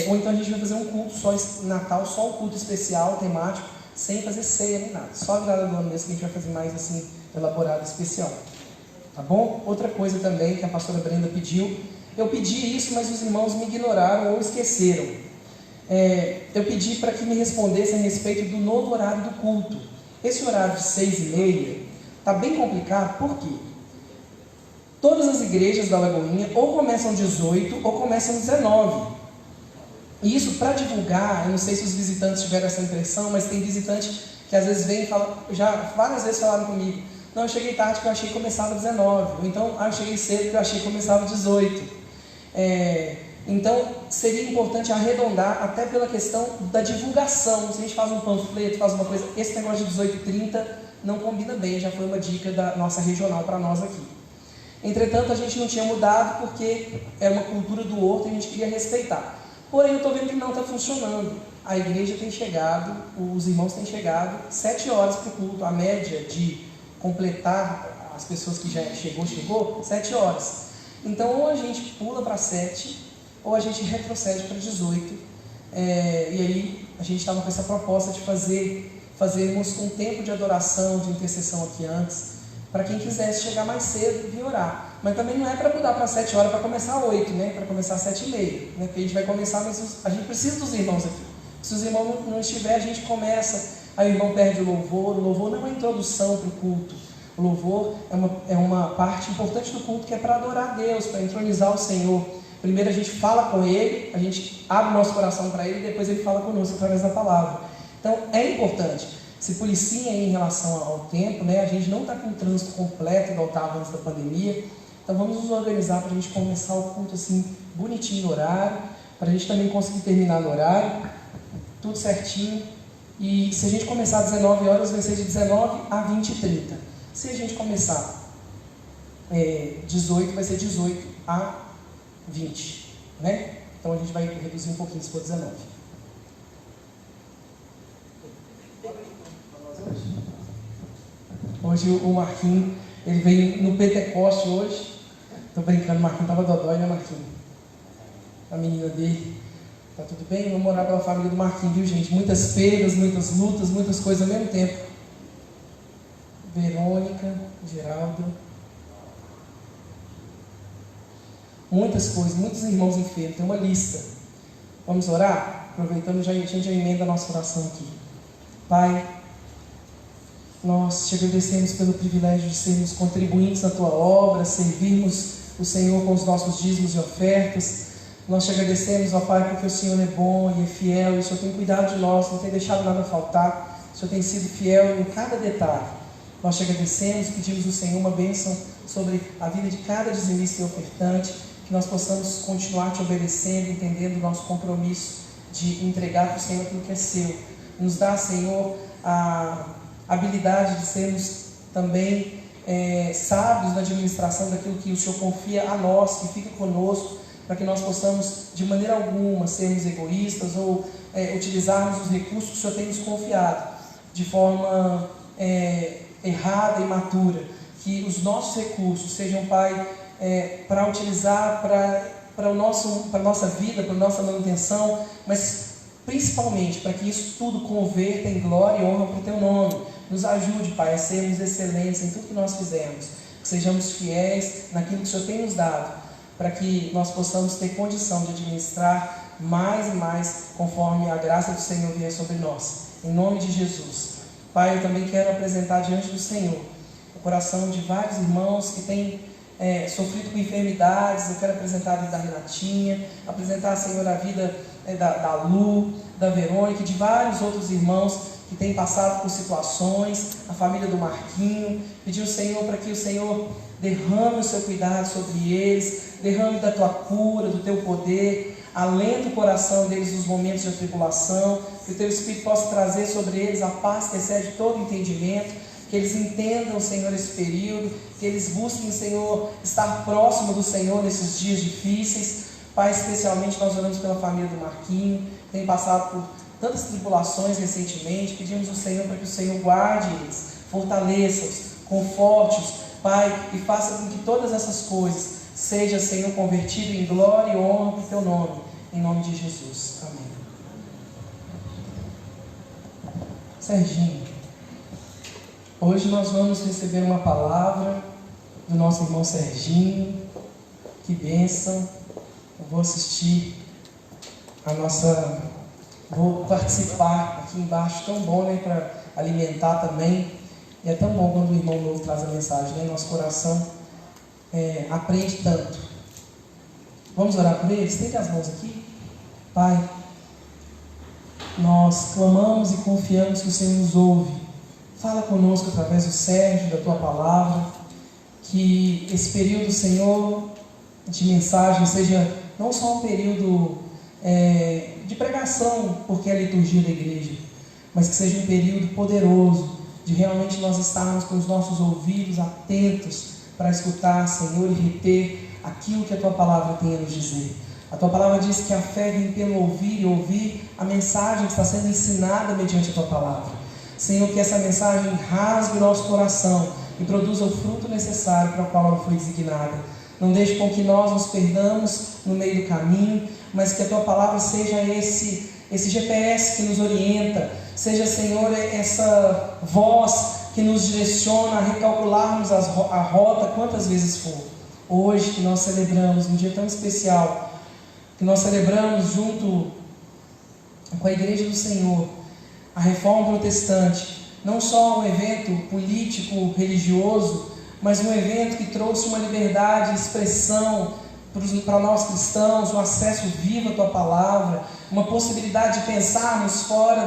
Ou então a gente vai fazer um culto só Natal, só um culto especial, temático, sem fazer ceia nem nada. Só a virada do ano mesmo que a gente vai fazer mais assim, elaborado, especial. Tá bom? Outra coisa também que a pastora Brenda pediu. Eu pedi isso, mas os irmãos me ignoraram ou esqueceram. Eu pedi para que me respondessem a respeito do novo horário do culto. Esse horário de 6h30 está bem complicado, por quê? Todas as igrejas da Lagoinha ou começam 18 ou começam 19. E isso para divulgar, eu não sei se os visitantes tiveram essa impressão, mas tem visitante que às vezes vem e fala, já várias vezes falaram comigo, não, eu cheguei tarde porque eu achei que começava 19, ou então, eu cheguei cedo porque eu achei que começava 18. Então, seria importante arredondar até pela questão da divulgação. Se a gente faz um panfleto, faz uma coisa, esse negócio de 18h30 não combina bem, já foi uma dica da nossa regional para nós aqui. Entretanto, a gente não tinha mudado porque era uma cultura do outro e a gente queria respeitar. Porém, eu estou vendo que não está funcionando. A igreja tem chegado, os irmãos têm chegado 7 horas para o culto. A média de completar as pessoas que já chegou 7 horas. Então, ou a gente pula para 7, ou a gente retrocede para 18. E aí, a gente estava com essa proposta de fazermos um tempo de adoração, de intercessão aqui antes, para quem quisesse chegar mais cedo e orar. Mas também não é para mudar para 7 horas, para começar 8, né? Para começar 7h30, né? Porque a gente vai começar, mas a gente precisa dos irmãos aqui. Se os irmãos não estiverem, a gente começa, aí o irmão perde o louvor não é uma introdução para o culto. O louvor é uma parte importante do culto que é para adorar a Deus, para entronizar o Senhor. Primeiro a gente fala com Ele, a gente abre o nosso coração para Ele e depois Ele fala conosco através da palavra. Então é importante. Se policia em relação ao tempo, né? A gente não está com o trânsito completo igual estava antes da pandemia. Então vamos nos organizar para a gente começar o culto assim, bonitinho no horário, para a gente também conseguir terminar no horário, tudo certinho. E se a gente começar às 19 horas, vai ser de 19 a 20h30. Se a gente começar 18, vai ser 18 a 20, né? Então a gente vai reduzir um pouquinho se for 19. Hoje o Marquinhos, Ele veio no Pentecoste hoje. Tô brincando, o Marquinhos estava dodói, né, Marquinhos? A menina dele. Tá tudo bem? Vamos orar pela família do Marquinhos, viu, gente? Muitas perdas, muitas lutas, muitas coisas ao mesmo tempo. Verônica, Geraldo. Muitas coisas, muitos irmãos enfermos. Tem uma lista. Vamos orar? Aproveitando, a gente já emenda a nossa oração aqui. Pai, nós te agradecemos pelo privilégio de sermos contribuintes na tua obra, servirmos o Senhor com os nossos dízimos e ofertas. Nós te agradecemos, ó Pai, porque o Senhor é bom e é fiel, e o Senhor tem cuidado de nós, não tem deixado nada faltar, o Senhor tem sido fiel em cada detalhe. Nós te agradecemos, pedimos ao Senhor uma bênção sobre a vida de cada dizimista e ofertante, que nós possamos continuar te obedecendo, entendendo o nosso compromisso de entregar para o Senhor aquilo que é seu. Nos dá, Senhor, a habilidade de sermos também sábios na administração daquilo que o Senhor confia a nós, que fica conosco, para que nós possamos, de maneira alguma, sermos egoístas ou utilizarmos os recursos que o Senhor tem nos confiado de forma errada e imatura. Que os nossos recursos sejam, Pai, para utilizar para a nossa vida, para a nossa manutenção, mas principalmente para que isso tudo converta em glória e honra para o Teu nome. Nos ajude, Pai, a sermos excelentes em tudo que nós fizermos, que sejamos fiéis naquilo que o Senhor tem nos dado, para que nós possamos ter condição de administrar mais e mais conforme a graça do Senhor vier sobre nós. Em nome de Jesus. Pai, eu também quero apresentar diante do Senhor o coração de vários irmãos que têm sofrido com enfermidades. Eu quero apresentar a vida da Renatinha, apresentar, Senhor, a vida da Lu, da Verônica e de vários outros irmãos que têm passado por situações, a família do Marquinho. Pedir ao Senhor para que o Senhor derrame o seu cuidado sobre eles, derrame da tua cura, do teu poder, alenta o coração deles nos momentos de tribulação, que o teu Espírito possa trazer sobre eles a paz que excede todo entendimento, que eles entendam, Senhor, esse período, que eles busquem, Senhor, estar próximo do Senhor nesses dias difíceis. Pai, especialmente nós oramos pela família do Marquinho, que tem passado por tantas tribulações recentemente. Pedimos ao Senhor para que o Senhor guarde eles, fortaleça-os, conforte-os, Pai, e faça com que todas essas coisas seja, Senhor, convertido em glória e honra para o Teu nome, em nome de Jesus. Amém. Serginho, hoje nós vamos receber uma palavra do nosso irmão Serginho. Que bênção. Eu vou assistir vou participar aqui embaixo. Tão bom, né, para alimentar também. E é tão bom quando o irmão novo traz a mensagem, né? Nosso coração aprende tanto. Vamos orar por eles? Estende as mãos aqui. Pai, nós clamamos e confiamos que o Senhor nos ouve. Fala conosco através do Sérgio, da Tua palavra. Que esse período, Senhor, de mensagem seja não só um período de pregação, porque é a liturgia da igreja, mas que seja um período poderoso, de realmente nós estarmos com os nossos ouvidos atentos para escutar, Senhor, e reter aquilo que a Tua palavra tem a nos dizer. A Tua palavra diz que a fé vem pelo ouvir e ouvir a mensagem que está sendo ensinada mediante a Tua palavra. Senhor, que essa mensagem rasgue o nosso coração e produza o fruto necessário para o qual ela foi designada. Não deixe com que nós nos perdamos no meio do caminho, mas que a Tua palavra seja esse GPS que nos orienta, seja, Senhor, essa voz que nos direciona a recalcularmos a rota quantas vezes for. Hoje que nós celebramos um dia tão especial, que nós celebramos junto com a Igreja do Senhor a Reforma Protestante, não só um evento político, religioso, mas um evento que trouxe uma liberdade de expressão para nós cristãos, um acesso vivo à Tua palavra, uma possibilidade de pensarmos fora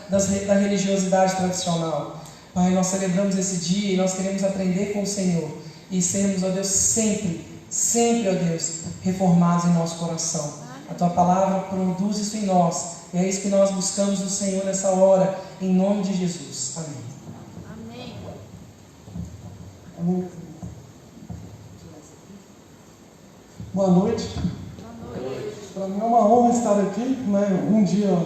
da religiosidade tradicional. Pai, nós celebramos esse dia e nós queremos aprender com o Senhor e sermos, ó Deus, sempre, ó Deus, reformados em nosso coração. A Tua palavra produz isso em nós e é isso que nós buscamos do Senhor nessa hora, em nome de Jesus. Amém. Amém. Boa noite. Para mim é uma honra estar aqui, né? Um dia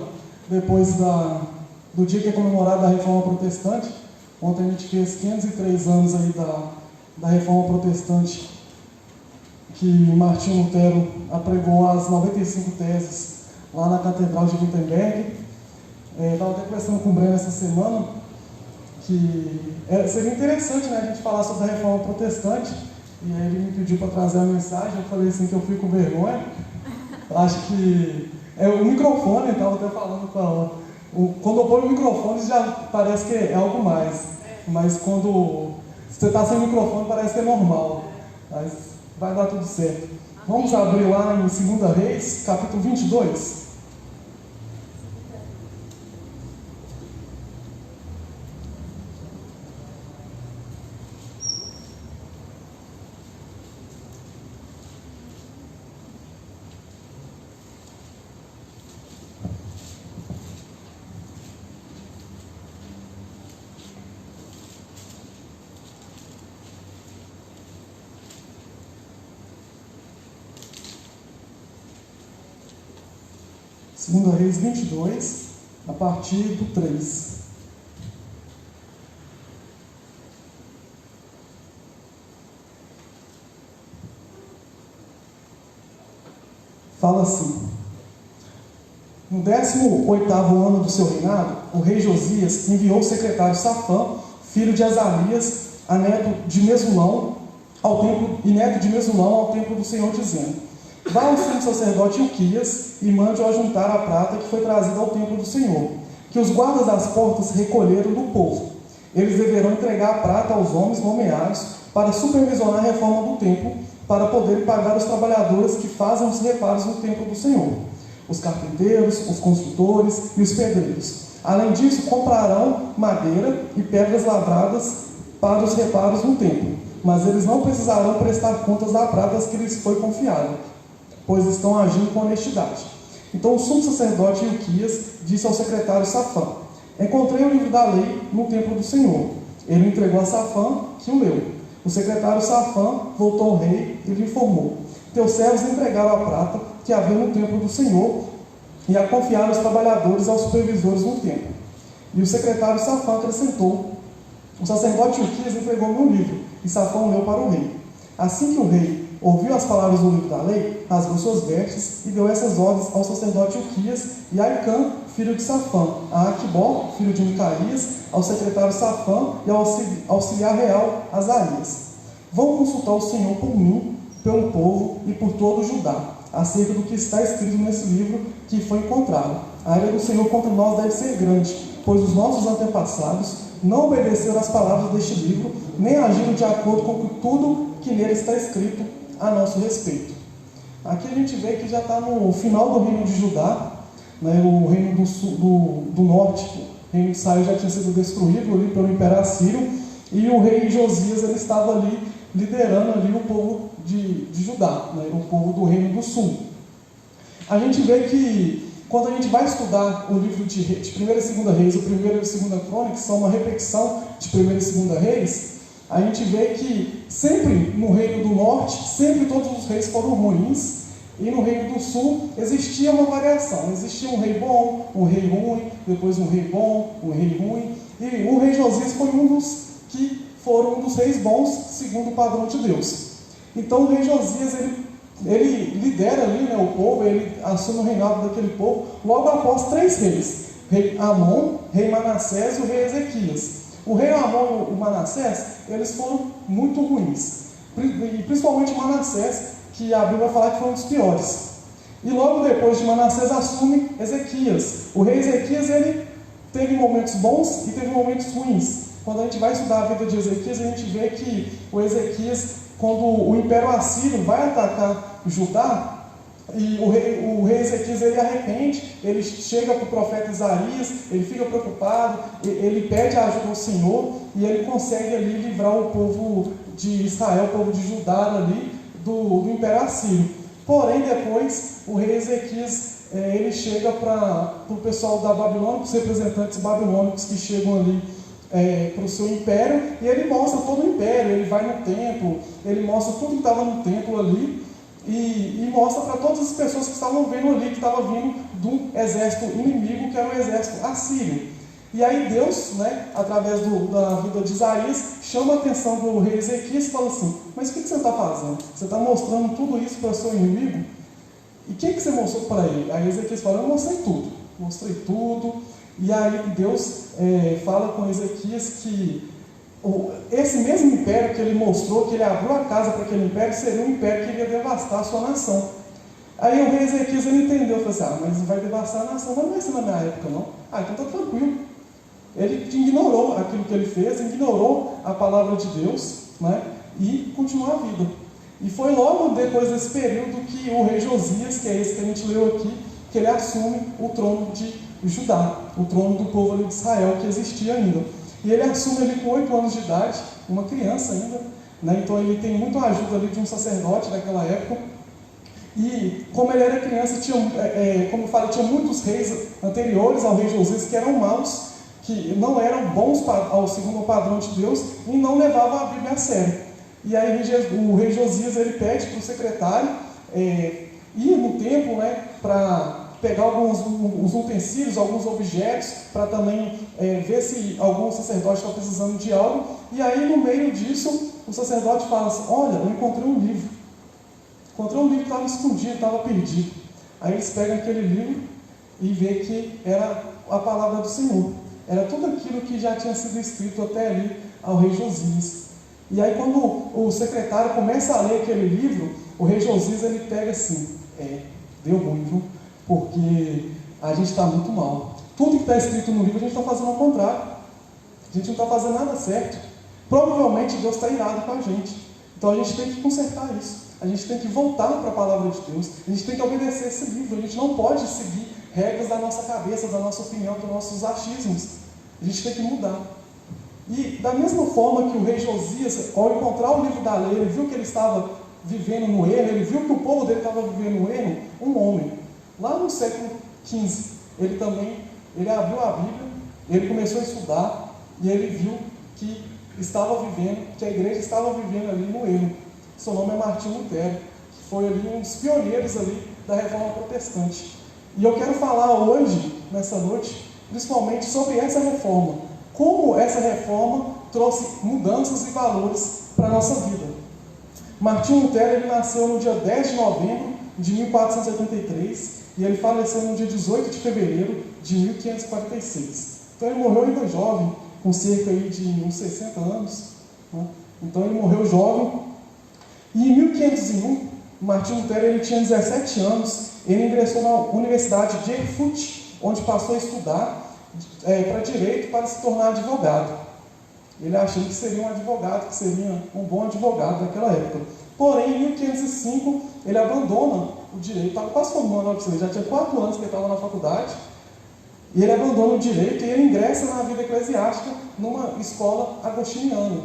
depois do dia que é comemorado da Reforma Protestante. Ontem a gente fez 503 anos aí da Reforma Protestante, que Martinho Lutero apregou as 95 teses lá na Catedral de Wittenberg. Estava até conversando com o Breno essa semana, que seria interessante, né, a gente falar sobre a Reforma Protestante, e aí ele me pediu para trazer a mensagem. Eu falei assim que eu fui com vergonha. Acho que o microfone, estava até falando com ela. Quando eu ponho o microfone já parece que é algo mais, mas quando você está sem microfone parece que é normal, mas vai dar tudo certo. Vamos abrir lá em 2 Reis, capítulo 22. Segunda Reis 22, a partir do 3. Fala assim: no 18º ano do seu reinado, o rei Josias enviou o secretário Safã, filho de Azarias, neto de Mesulão, ao templo do Senhor, dizendo: vá ao sumo sacerdote Ilquias e mande-o ajuntar a prata que foi trazida ao templo do Senhor, que os guardas das portas recolheram do povo. Eles deverão entregar a prata aos homens nomeados para supervisionar a reforma do templo, para poderem pagar os trabalhadores que fazem os reparos no templo do Senhor, os carpinteiros, os construtores e os pedreiros. Além disso, comprarão madeira e pedras lavradas para os reparos no templo, mas eles não precisarão prestar contas da prata que lhes foi confiada, pois estão agindo com honestidade. Então o sumo sacerdote Ilquias disse ao secretário Safã: encontrei o livro da lei no templo do Senhor. Ele entregou a Safã, que o leu. O secretário Safã voltou ao rei e lhe informou: teus servos entregaram a prata que havia no templo do Senhor e a confiaram os trabalhadores aos supervisores no templo. E o secretário Safã acrescentou: o sacerdote Ilquias entregou-me um livro, e Safã leu para o rei. Assim que o rei ouviu as palavras do livro da lei, rasgou suas vestes e deu essas ordens ao sacerdote Ilquias e a Aicã, filho de Safã, a Aquibó, filho de Micaías, ao secretário Safã e ao auxiliar real Azarias: vão consultar o Senhor por mim, pelo povo e por todo o Judá, acerca do que está escrito nesse livro que foi encontrado. A ira do Senhor contra nós deve ser grande, pois os nossos antepassados não obedeceram às palavras deste livro, nem agiram de acordo com tudo que nele está escrito a nosso respeito. Aqui a gente vê que já está no final do reino de Judá, né? O reino do norte, o reino de Israel já tinha sido destruído ali pelo Império Assírio, e o rei Josias ele estava ali liderando ali o povo de Judá, né? O povo do reino do sul. A gente vê que quando a gente vai estudar o livro de 1ª e 2ª Reis, o 1ª e 2ª Crônicas são uma repetição de 1ª e 2ª Reis, a gente vê que sempre no reino do norte, sempre todos os reis foram ruins, e no reino do sul existia uma variação. Existia um rei bom, um rei ruim, depois um rei bom, um rei ruim, e o rei Josias foi um dos que foram um dos reis bons, segundo o padrão de Deus. Então o rei Josias, ele lidera ali, né, o povo, ele assume o reinado daquele povo, logo após 3 reis, rei Amon, rei Manassés e o rei Ezequias. O rei Amon e o Manassés, eles foram muito ruins, e principalmente Manassés, que a Bíblia vai falar que foi um dos piores. E logo depois de Manassés assume Ezequias. O rei Ezequias, ele teve momentos bons e teve momentos ruins. Quando a gente vai estudar a vida de Ezequias, a gente vê que o Ezequias, quando o Império Assírio vai atacar Judá, e o rei Ezequias ele arrepende, ele chega para o profeta Isaías, ele fica preocupado, ele pede a ajuda ao Senhor, e ele consegue ali livrar o povo de Israel, o povo de Judá ali, do Império Assírio. Porém, depois, o rei Ezequias, ele chega para o pessoal da Babilônia, os representantes babilônicos que chegam ali para o seu império, e ele mostra todo o império, ele vai no templo, ele mostra tudo que estava no templo ali, e mostra para todas as pessoas que estavam vendo ali, que estava vindo de um exército inimigo, que era o exército assírio. E aí Deus, né, através da vida de Isaías, chama a atenção do rei Ezequias e fala assim: mas o que você está fazendo? Você está mostrando tudo isso para o seu inimigo? E o que você mostrou para ele? Aí Ezequias fala: eu mostrei tudo. E aí Deus fala com Ezequias que esse mesmo império que ele mostrou, que ele abriu a casa para aquele império, seria um império que iria devastar a sua nação. Aí o rei Ezequias ele entendeu, falou assim: mas vai devastar a nação, mas não vai ser na minha época não. Então está tranquilo. Ele ignorou aquilo que ele fez, ignorou a palavra de Deus, né, e continuou a vida. E foi logo depois desse período que o rei Josias, que é esse que a gente leu aqui, que ele assume o trono de Judá, o trono do povo ali de Israel, que existia ainda. E ele assume ali com 8 anos de idade, uma criança ainda, né, então ele tem muita ajuda ali de um sacerdote daquela época. E como ele era criança, como eu falei, tinha muitos reis anteriores ao rei Josias que eram maus, que não eram bons segundo o padrão de Deus e não levavam a Bíblia a sério. E aí o rei Josias ele pede para o secretário ir no templo, né, para pegar alguns utensílios, alguns objetos, para também ver se algum sacerdote está precisando de algo. E aí no meio disso o sacerdote fala assim: olha, eu encontrei um livro que estava escondido, estava perdido. Aí eles pegam aquele livro e vê que era a palavra do Senhor. Era tudo aquilo que já tinha sido escrito até ali ao rei Josias. E aí quando o secretário começa a ler aquele livro, o rei Josias ele pega assim: deu ruim, viu? Porque a gente está muito mal. Tudo que está escrito no livro a gente está fazendo ao contrário. A gente não está fazendo nada certo. Provavelmente Deus está irado com a gente. Então a gente tem que consertar isso. A gente tem que voltar para a palavra de Deus. A gente tem que obedecer esse livro. A gente não pode seguir regras da nossa cabeça, da nossa opinião, dos nossos achismos. A gente tem que mudar. E da mesma forma que o rei Josias, ao encontrar o livro da lei, ele viu que ele estava vivendo no erro, ele viu que o povo dele estava vivendo no erro, um homem, lá no século XV, ele abriu a Bíblia, ele começou a estudar, e ele viu que a igreja estava vivendo ali no erro. Seu nome é Martinho Lutero, que foi ali um dos pioneiros ali da Reforma Protestante. E eu quero falar hoje, nessa noite, principalmente sobre essa reforma. Como essa reforma trouxe mudanças e valores para a nossa vida. Martinho Lutero ele nasceu no dia 10 de novembro de 1483 e ele faleceu no dia 18 de fevereiro de 1546. Então ele morreu ainda jovem, com cerca aí de uns 60 anos. Né? Então ele morreu jovem. E em 1501, Martinho Lutero ele tinha 17 anos, ele ingressou na Universidade de Erfurt, onde passou a estudar para direito para se tornar advogado. Ele achou que seria um advogado, que seria um bom advogado naquela época. Porém, em 1505, ele abandona o direito, estava quase formando, já tinha 4 anos que ele estava na faculdade, e ele abandona o direito e ele ingressa na vida eclesiástica numa escola agostiniana,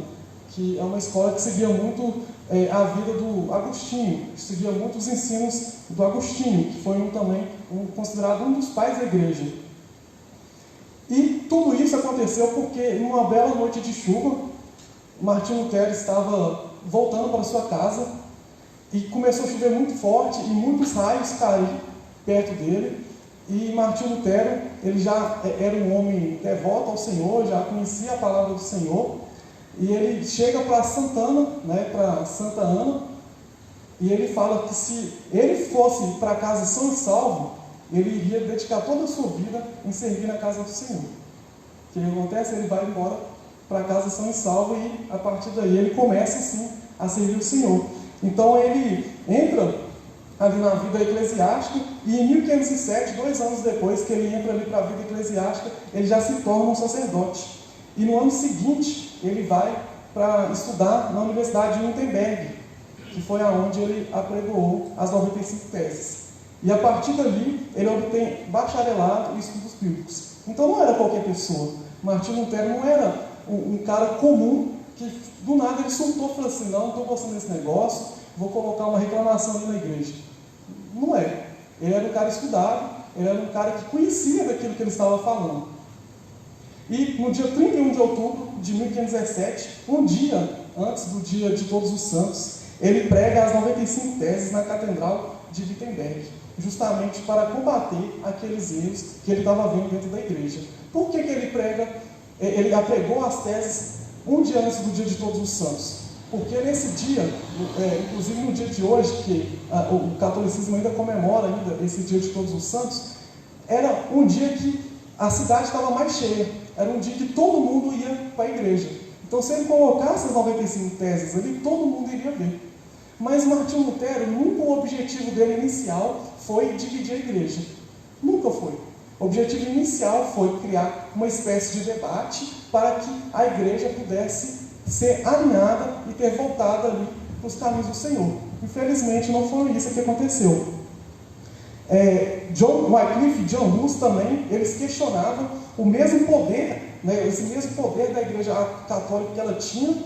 que é uma escola que seguia muito a vida do Agostinho, que seguia muito os ensinos do Agostinho, que foi considerado um dos pais da igreja. E tudo isso aconteceu porque, numa bela noite de chuva, Martinho Lutero estava voltando para sua casa e começou a chover muito forte e muitos raios caíram perto dele. E Martinho Lutero, ele já era um homem devoto ao Senhor, já conhecia a palavra do Senhor. E ele chega para Santana, para Santa Ana, e ele fala que se ele fosse para casa são e salvo, ele iria dedicar toda a sua vida em servir na casa do Senhor. O que acontece? Ele vai embora para casa são e salvo e a partir daí ele começa sim a servir o Senhor. Então ele entra ali na vida eclesiástica e em 1507, 2 anos depois que ele entra ali para a vida eclesiástica, ele já se torna um sacerdote. E no ano seguinte ele vai para estudar na Universidade de Wittenberg, que foi aonde ele apregoou as 95 teses. E a partir dali, ele obtém bacharelado em estudos bíblicos. Então não era qualquer pessoa. Martinho Lutero não era um cara comum que do nada ele surtou e falou assim: não estou gostando desse negócio, vou colocar uma reclamação ali na igreja. Não é. Ele era um cara estudado, ele era um cara que conhecia daquilo que ele estava falando. E no dia 31 de outubro de 1517, um dia antes do dia de Todos os Santos, ele prega as 95 teses na Catedral de Wittenberg, justamente para combater aqueles erros que ele estava vendo dentro da igreja. Por que ele apregou as teses um dia antes do dia de Todos os Santos? Porque nesse dia, inclusive no dia de hoje, que o catolicismo ainda comemora esse dia de Todos os Santos, era um dia que a cidade estava mais cheia, era um dia que todo mundo ia para a igreja. Então, se ele colocasse as 95 teses ali, todo mundo iria ver. Mas Martinho Lutero, nunca o objetivo dele inicial foi dividir a igreja. Nunca foi. O objetivo inicial foi criar uma espécie de debate para que a igreja pudesse ser alinhada e ter voltado ali para os caminhos do Senhor. Infelizmente, não foi isso que aconteceu. John Wycliffe e John Hus também, eles questionavam o mesmo poder, esse mesmo poder da igreja católica que ela tinha,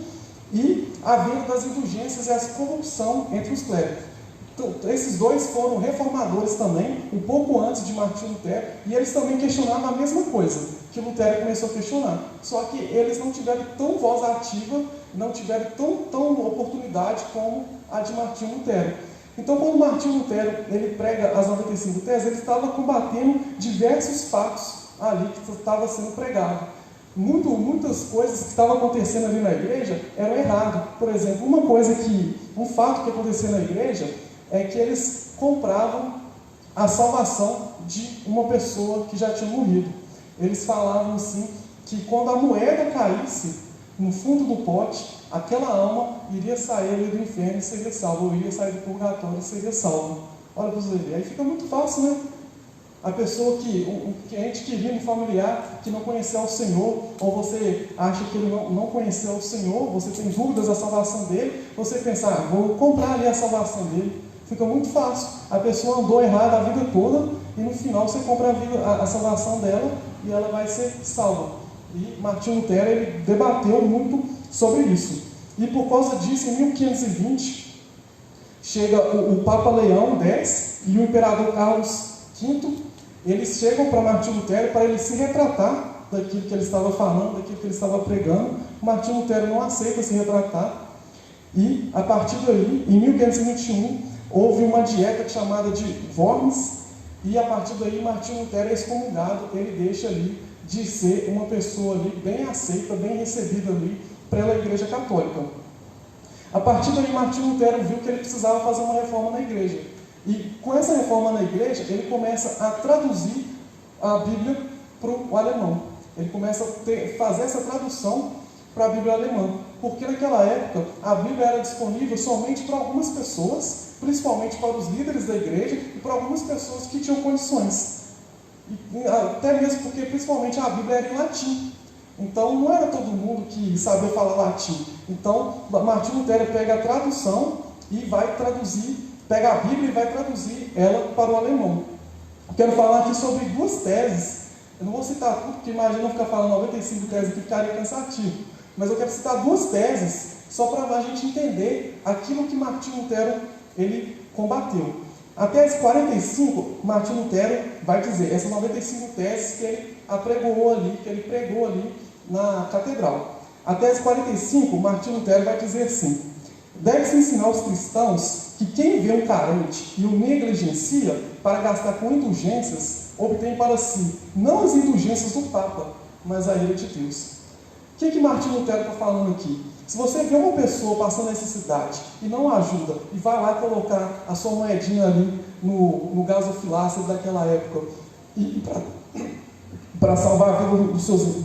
e a venda das indulgências e a corrupção entre os clérigos. Então, esses dois foram reformadores também, um pouco antes de Martinho Lutero, e eles também questionavam a mesma coisa que Lutero começou a questionar. Só que eles não tiveram tão voz ativa, não tiveram tão oportunidade como a de Martinho Lutero. Então, quando Martinho Lutero ele prega as 95 teses, ele estava combatendo diversos fatos ali que estava sendo pregado. Muitas coisas que estavam acontecendo ali na igreja eram erradas. Por exemplo, um fato que acontecia na igreja é que eles compravam a salvação de uma pessoa que já tinha morrido. Eles falavam assim, que quando a moeda caísse no fundo do pote, aquela alma iria sair ali do inferno e seria salva, ou iria sair do purgatório e seria salva. Olha para você ver, aí fica muito fácil, né? A pessoa o cliente que vive no familiar, que não conheceu o Senhor, ou você acha que ele não conheceu o Senhor, você tem dúvidas da salvação dele, você pensa, vou comprar ali a salvação dele. Fica muito fácil. A pessoa andou errada a vida toda, e no final você compra a salvação dela, e ela vai ser salva. E Martinho Lutero, ele debateu muito sobre isso. E por causa disso, em 1520, chega o Papa Leão X e o Imperador Carlos V, eles chegam para Martinho Lutero para ele se retratar daquilo que ele estava falando, daquilo que ele estava pregando. Martinho Lutero não aceita se retratar. E, a partir daí, em 1521, houve uma dieta chamada de Worms, e a partir daí Martinho Lutero é excomungado, ele deixa ali de ser uma pessoa ali bem aceita, bem recebida ali pela Igreja Católica. A partir daí Martinho Lutero viu que ele precisava fazer uma reforma na igreja. E com essa reforma na igreja, ele começa a traduzir a Bíblia para o alemão. Ele começa a fazer essa tradução para a Bíblia alemã. Porque naquela época, a Bíblia era disponível somente para algumas pessoas, principalmente para os líderes da igreja e para algumas pessoas que tinham condições. E até mesmo porque, principalmente, a Bíblia era em latim. Então, não era todo mundo que sabia falar latim. Então, Martinho Lutero pega a tradução e vai traduzir, pega a Bíblia e vai traduzir ela para o alemão. Eu quero falar aqui sobre duas teses. Eu não vou citar tudo, porque imagina eu ficar falando 95 teses que ficaria cansativo. Mas eu quero citar duas teses, só para a gente entender aquilo que Martinho Lutero ele combateu. A tese 45, Martinho Lutero vai dizer, essas 95 teses que ele pregou ali na catedral. A tese 45, Martinho Lutero vai dizer assim: deve-se ensinar aos cristãos que quem vê um carente e o negligencia para gastar com indulgências, obtém para si não as indulgências do Papa, mas a ira de Deus. O que Martinho Lutero está falando aqui? Se você vê uma pessoa passando necessidade e não ajuda, e vai lá colocar a sua moedinha ali no gasofilácio daquela época, e para salvar a vida do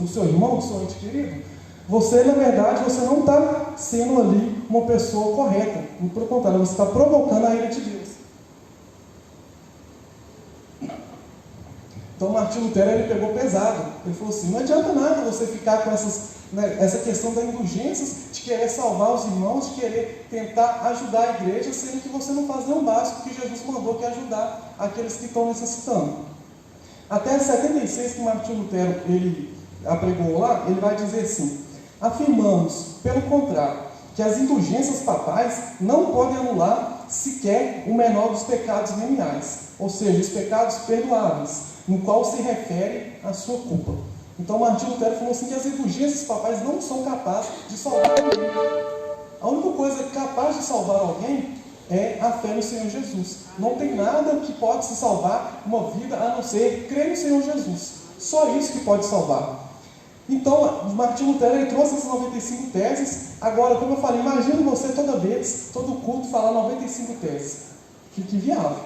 seu irmão, do seu ente querido, você, na verdade, você não está sendo ali uma pessoa correta. Pelo contrário, você está provocando a ira de Deus. Então, Martinho Lutero ele pegou pesado. Ele falou assim, não adianta nada você ficar com essa questão das indulgências, de querer salvar os irmãos, de querer tentar ajudar a igreja, sendo que você não faz nenhum básico que Jesus mandou, que é ajudar aqueles que estão necessitando. Até 76, que Martinho Lutero ele apregou lá, ele vai dizer assim: afirmamos, pelo contrário, que as indulgências papais não podem anular sequer o menor dos pecados veniais, ou seja, os pecados perdoáveis, no qual se refere a sua culpa. Então Martinho Lutero falou assim que as indulgências papais não são capazes de salvar alguém. A única coisa capaz de salvar alguém é a fé no Senhor Jesus. Não tem nada que pode se salvar uma vida a não ser crer no Senhor Jesus. Só isso que pode salvar. Então, Martinho Lutero ele trouxe essas 95 teses. Agora, como eu falei, imagine você toda vez, todo culto, falar 95 teses. Fique viável.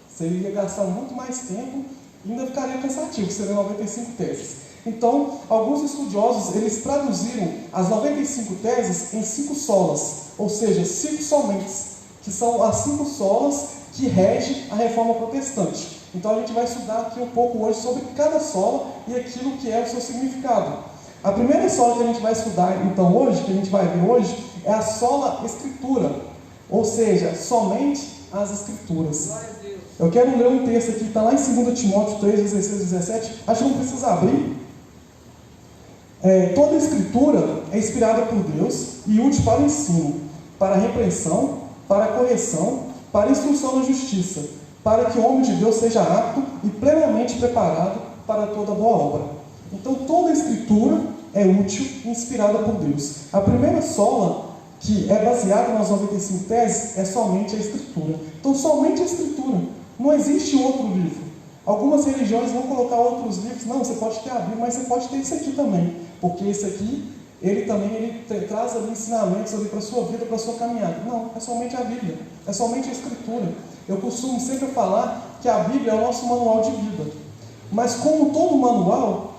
Você ia gastar muito mais tempo e ainda ficaria cansativo, seriam 95 teses. Então, alguns estudiosos, eles traduziram as 95 teses em 5 solas, ou seja, 5 somentes, que são as 5 solas que regem a reforma protestante. Então, a gente vai estudar aqui um pouco hoje sobre cada sola e aquilo que é o seu significado. A primeira sola que a gente vai estudar, então, hoje, que a gente vai ver hoje, é a sola Escritura, ou seja, somente as Escrituras. Eu quero ler um texto aqui que está lá em 2 Timóteo 3, 16 e 17. Acho que não precisa abrir. Toda a Escritura é inspirada por Deus e útil para o ensino, para a repreensão, para a correção, para a instrução na justiça, para que o homem de Deus seja apto e plenamente preparado para toda boa obra. Então, toda a Escritura é útil e inspirada por Deus. A primeira sola, que é baseada nas 95 teses, é somente a Escritura. Então, somente a Escritura. Não existe outro livro. Algumas religiões vão colocar outros livros. Não, você pode ter a Bíblia, mas você pode ter isso aqui também. Porque esse aqui, ele traz ali ensinamentos ali para a sua vida, para a sua caminhada. Não, é somente a Bíblia. É somente a Escritura. Eu costumo sempre falar que a Bíblia é o nosso manual de vida. Mas como todo manual,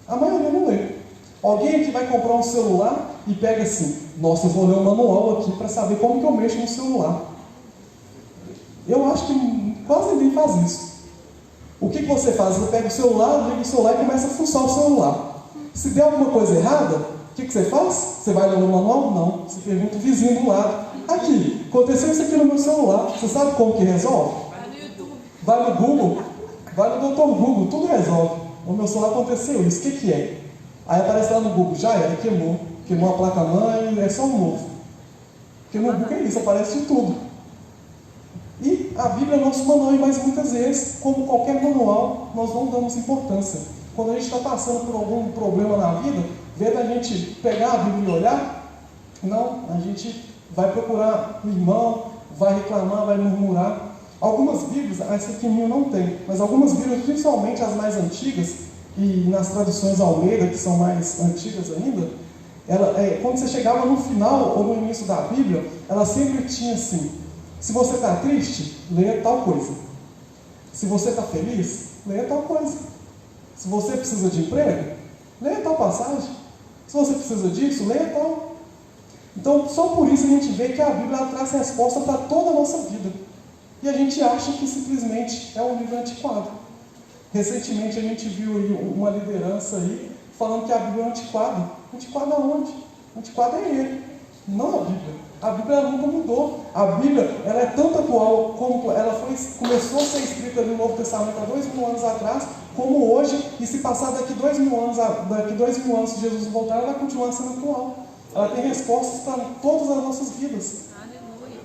a maioria não lê. Alguém aqui vai comprar um celular e pega assim, nossa, eu vou ler um manual aqui para saber como que eu mexo no celular. Eu acho que quase ninguém faz isso. O que você faz? Você pega o celular, liga o celular e começa a fuçar o celular. Se der alguma coisa errada, o que você faz? Você vai ler o manual? Não. Você pergunta o vizinho do lado. Aqui, aconteceu isso aqui no meu celular. Você sabe como que resolve? Vai no YouTube. Vai no Google, vai no Dr. Google, tudo resolve. No meu celular aconteceu isso, o que é? Aí aparece lá no Google, já era, queimou a placa-mãe, é só um novo. Porque no Google é isso, aparece de tudo. E a Bíblia é nosso manual, mas muitas vezes, como qualquer manual, nós não damos importância. Quando a gente está passando por algum problema na vida, em vez da gente pegar a Bíblia e olhar, não, a gente vai procurar o irmão, vai reclamar, vai murmurar. Algumas Bíblias, essa aqui minha não tem, mas algumas Bíblias, principalmente as mais antigas, e nas traduções Almeida, que são mais antigas ainda, quando você chegava no final ou no início da Bíblia, ela sempre tinha assim: se você está triste, leia tal coisa. Se você está feliz, leia tal coisa. Se você precisa de emprego, leia tal passagem. Se você precisa disso, leia tal. Então, só por isso a gente vê que a Bíblia ela traz resposta para toda a nossa vida. E a gente acha que simplesmente é um livro antiquado. Recentemente a gente viu aí uma liderança aí falando que a Bíblia é antiquada. Antiquada aonde? Antiquada é ele, não a Bíblia. A Bíblia nunca mudou. A Bíblia ela é tanto atual como ela começou a ser escrita no Novo Testamento há 2000 anos atrás, como hoje, e se passar daqui 2000 anos, se Jesus voltar, ela vai continuar sendo atual. Ela tem respostas para todas as nossas vidas. Aleluia.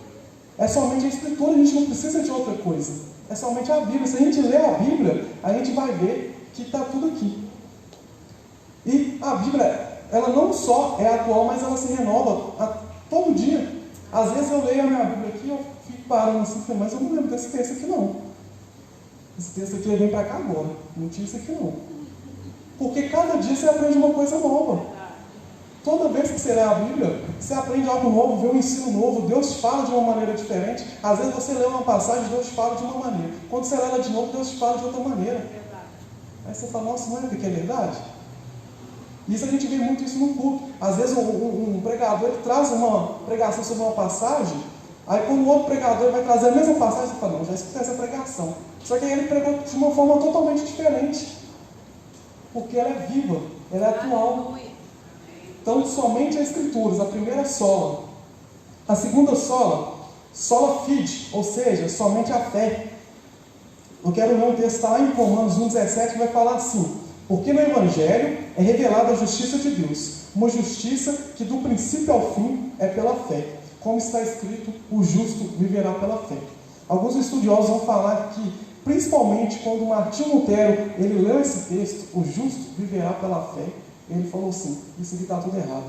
É somente a Escritura, a gente não precisa de outra coisa. É somente a Bíblia. Se a gente ler a Bíblia, a gente vai ver que está tudo aqui. E a Bíblia, ela não só é atual, mas ela se renova todo dia. Às vezes eu leio a minha Bíblia aqui e eu fico parando assim, mas eu não lembro desse texto aqui não. Esse texto aqui vem para cá agora. Não tinha isso aqui não. Porque cada dia você aprende uma coisa nova. Toda vez que você lê a Bíblia, você aprende algo novo, vê um ensino novo, Deus te fala de uma maneira diferente. Às vezes você lê uma passagem, Deus te fala de uma maneira. Quando você lê ela de novo, Deus te fala de outra maneira. Aí você fala, nossa, não é que é verdade? Isso a gente vê muito isso no culto. Às vezes um pregador ele traz uma pregação sobre uma passagem, aí quando o outro pregador vai trazer a mesma passagem, você fala, não, já escutei essa pregação. Só que aí ele pregou de uma forma totalmente diferente. Porque ela é viva, ela é atual. Então, somente as Escrituras, a primeira sola. A segunda sola fide, ou seja, somente a fé. Eu quero ler um texto, está lá em Romanos 1,17, que vai falar assim: porque no Evangelho é revelada a justiça de Deus, uma justiça que do princípio ao fim é pela fé. Como está escrito, o justo viverá pela fé. Alguns estudiosos vão falar que, principalmente quando Martinho Lutero ele leu esse texto, o justo viverá pela fé, ele falou assim, isso aqui está tudo errado.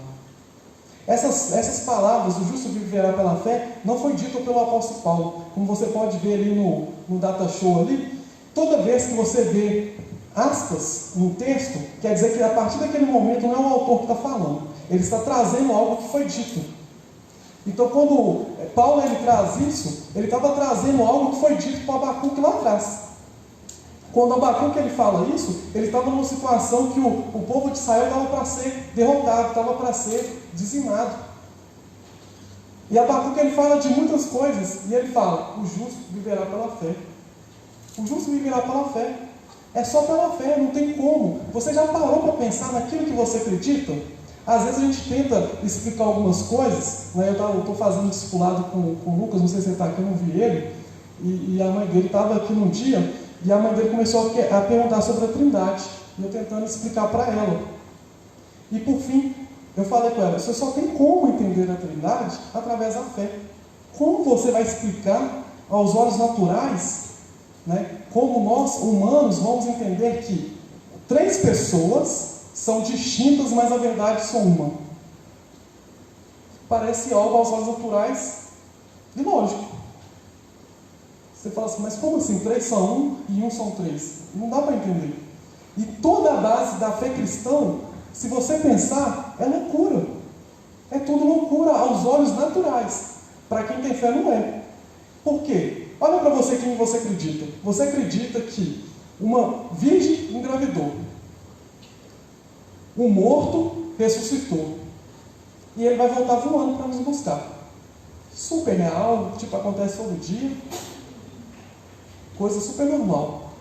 Essas palavras, o justo viverá pela fé, não foi dito pelo apóstolo Paulo. Como você pode ver ali no data show ali, toda vez que você vê aspas no texto, quer dizer que a partir daquele momento não é o autor que está falando. Ele está trazendo algo que foi dito. Então, quando Paulo ele traz isso, ele estava trazendo algo que foi dito para Abacuque lá atrás. Quando Abacuque ele fala isso, ele estava numa situação que o povo de Israel estava para ser derrotado, estava para ser dizimado. E Abacuque ele fala de muitas coisas, e ele fala: o justo viverá pela fé. O justo viverá pela fé. É só pela fé, não tem como. Você já parou para pensar naquilo que você acredita? Às vezes a gente tenta explicar algumas coisas, né? Eu estou fazendo discipulado com o Lucas, não sei se ele está aqui, eu não vi ele, e a mãe dele estava aqui num dia, e a mãe dele começou a perguntar sobre a Trindade, e eu tentando explicar para ela. E por fim, eu falei para ela: você só tem como entender a Trindade através da fé. Como você vai explicar aos olhos naturais, né, como nós, humanos, vamos entender que 3 pessoas são distintas, mas na verdade são uma? Parece algo aos olhos naturais ilógico. Você fala assim: mas como assim? 3 são 1 e 1 são 3? Não dá para entender. E toda a base da fé cristã, se você pensar, é loucura. É tudo loucura aos olhos naturais. Para quem tem fé, não é. Por quê? Olha para você quem você acredita. Você acredita que uma virgem engravidou, um morto ressuscitou, e ele vai voltar voando para nos buscar. Super real, tipo, acontece todo dia. Coisa super normal.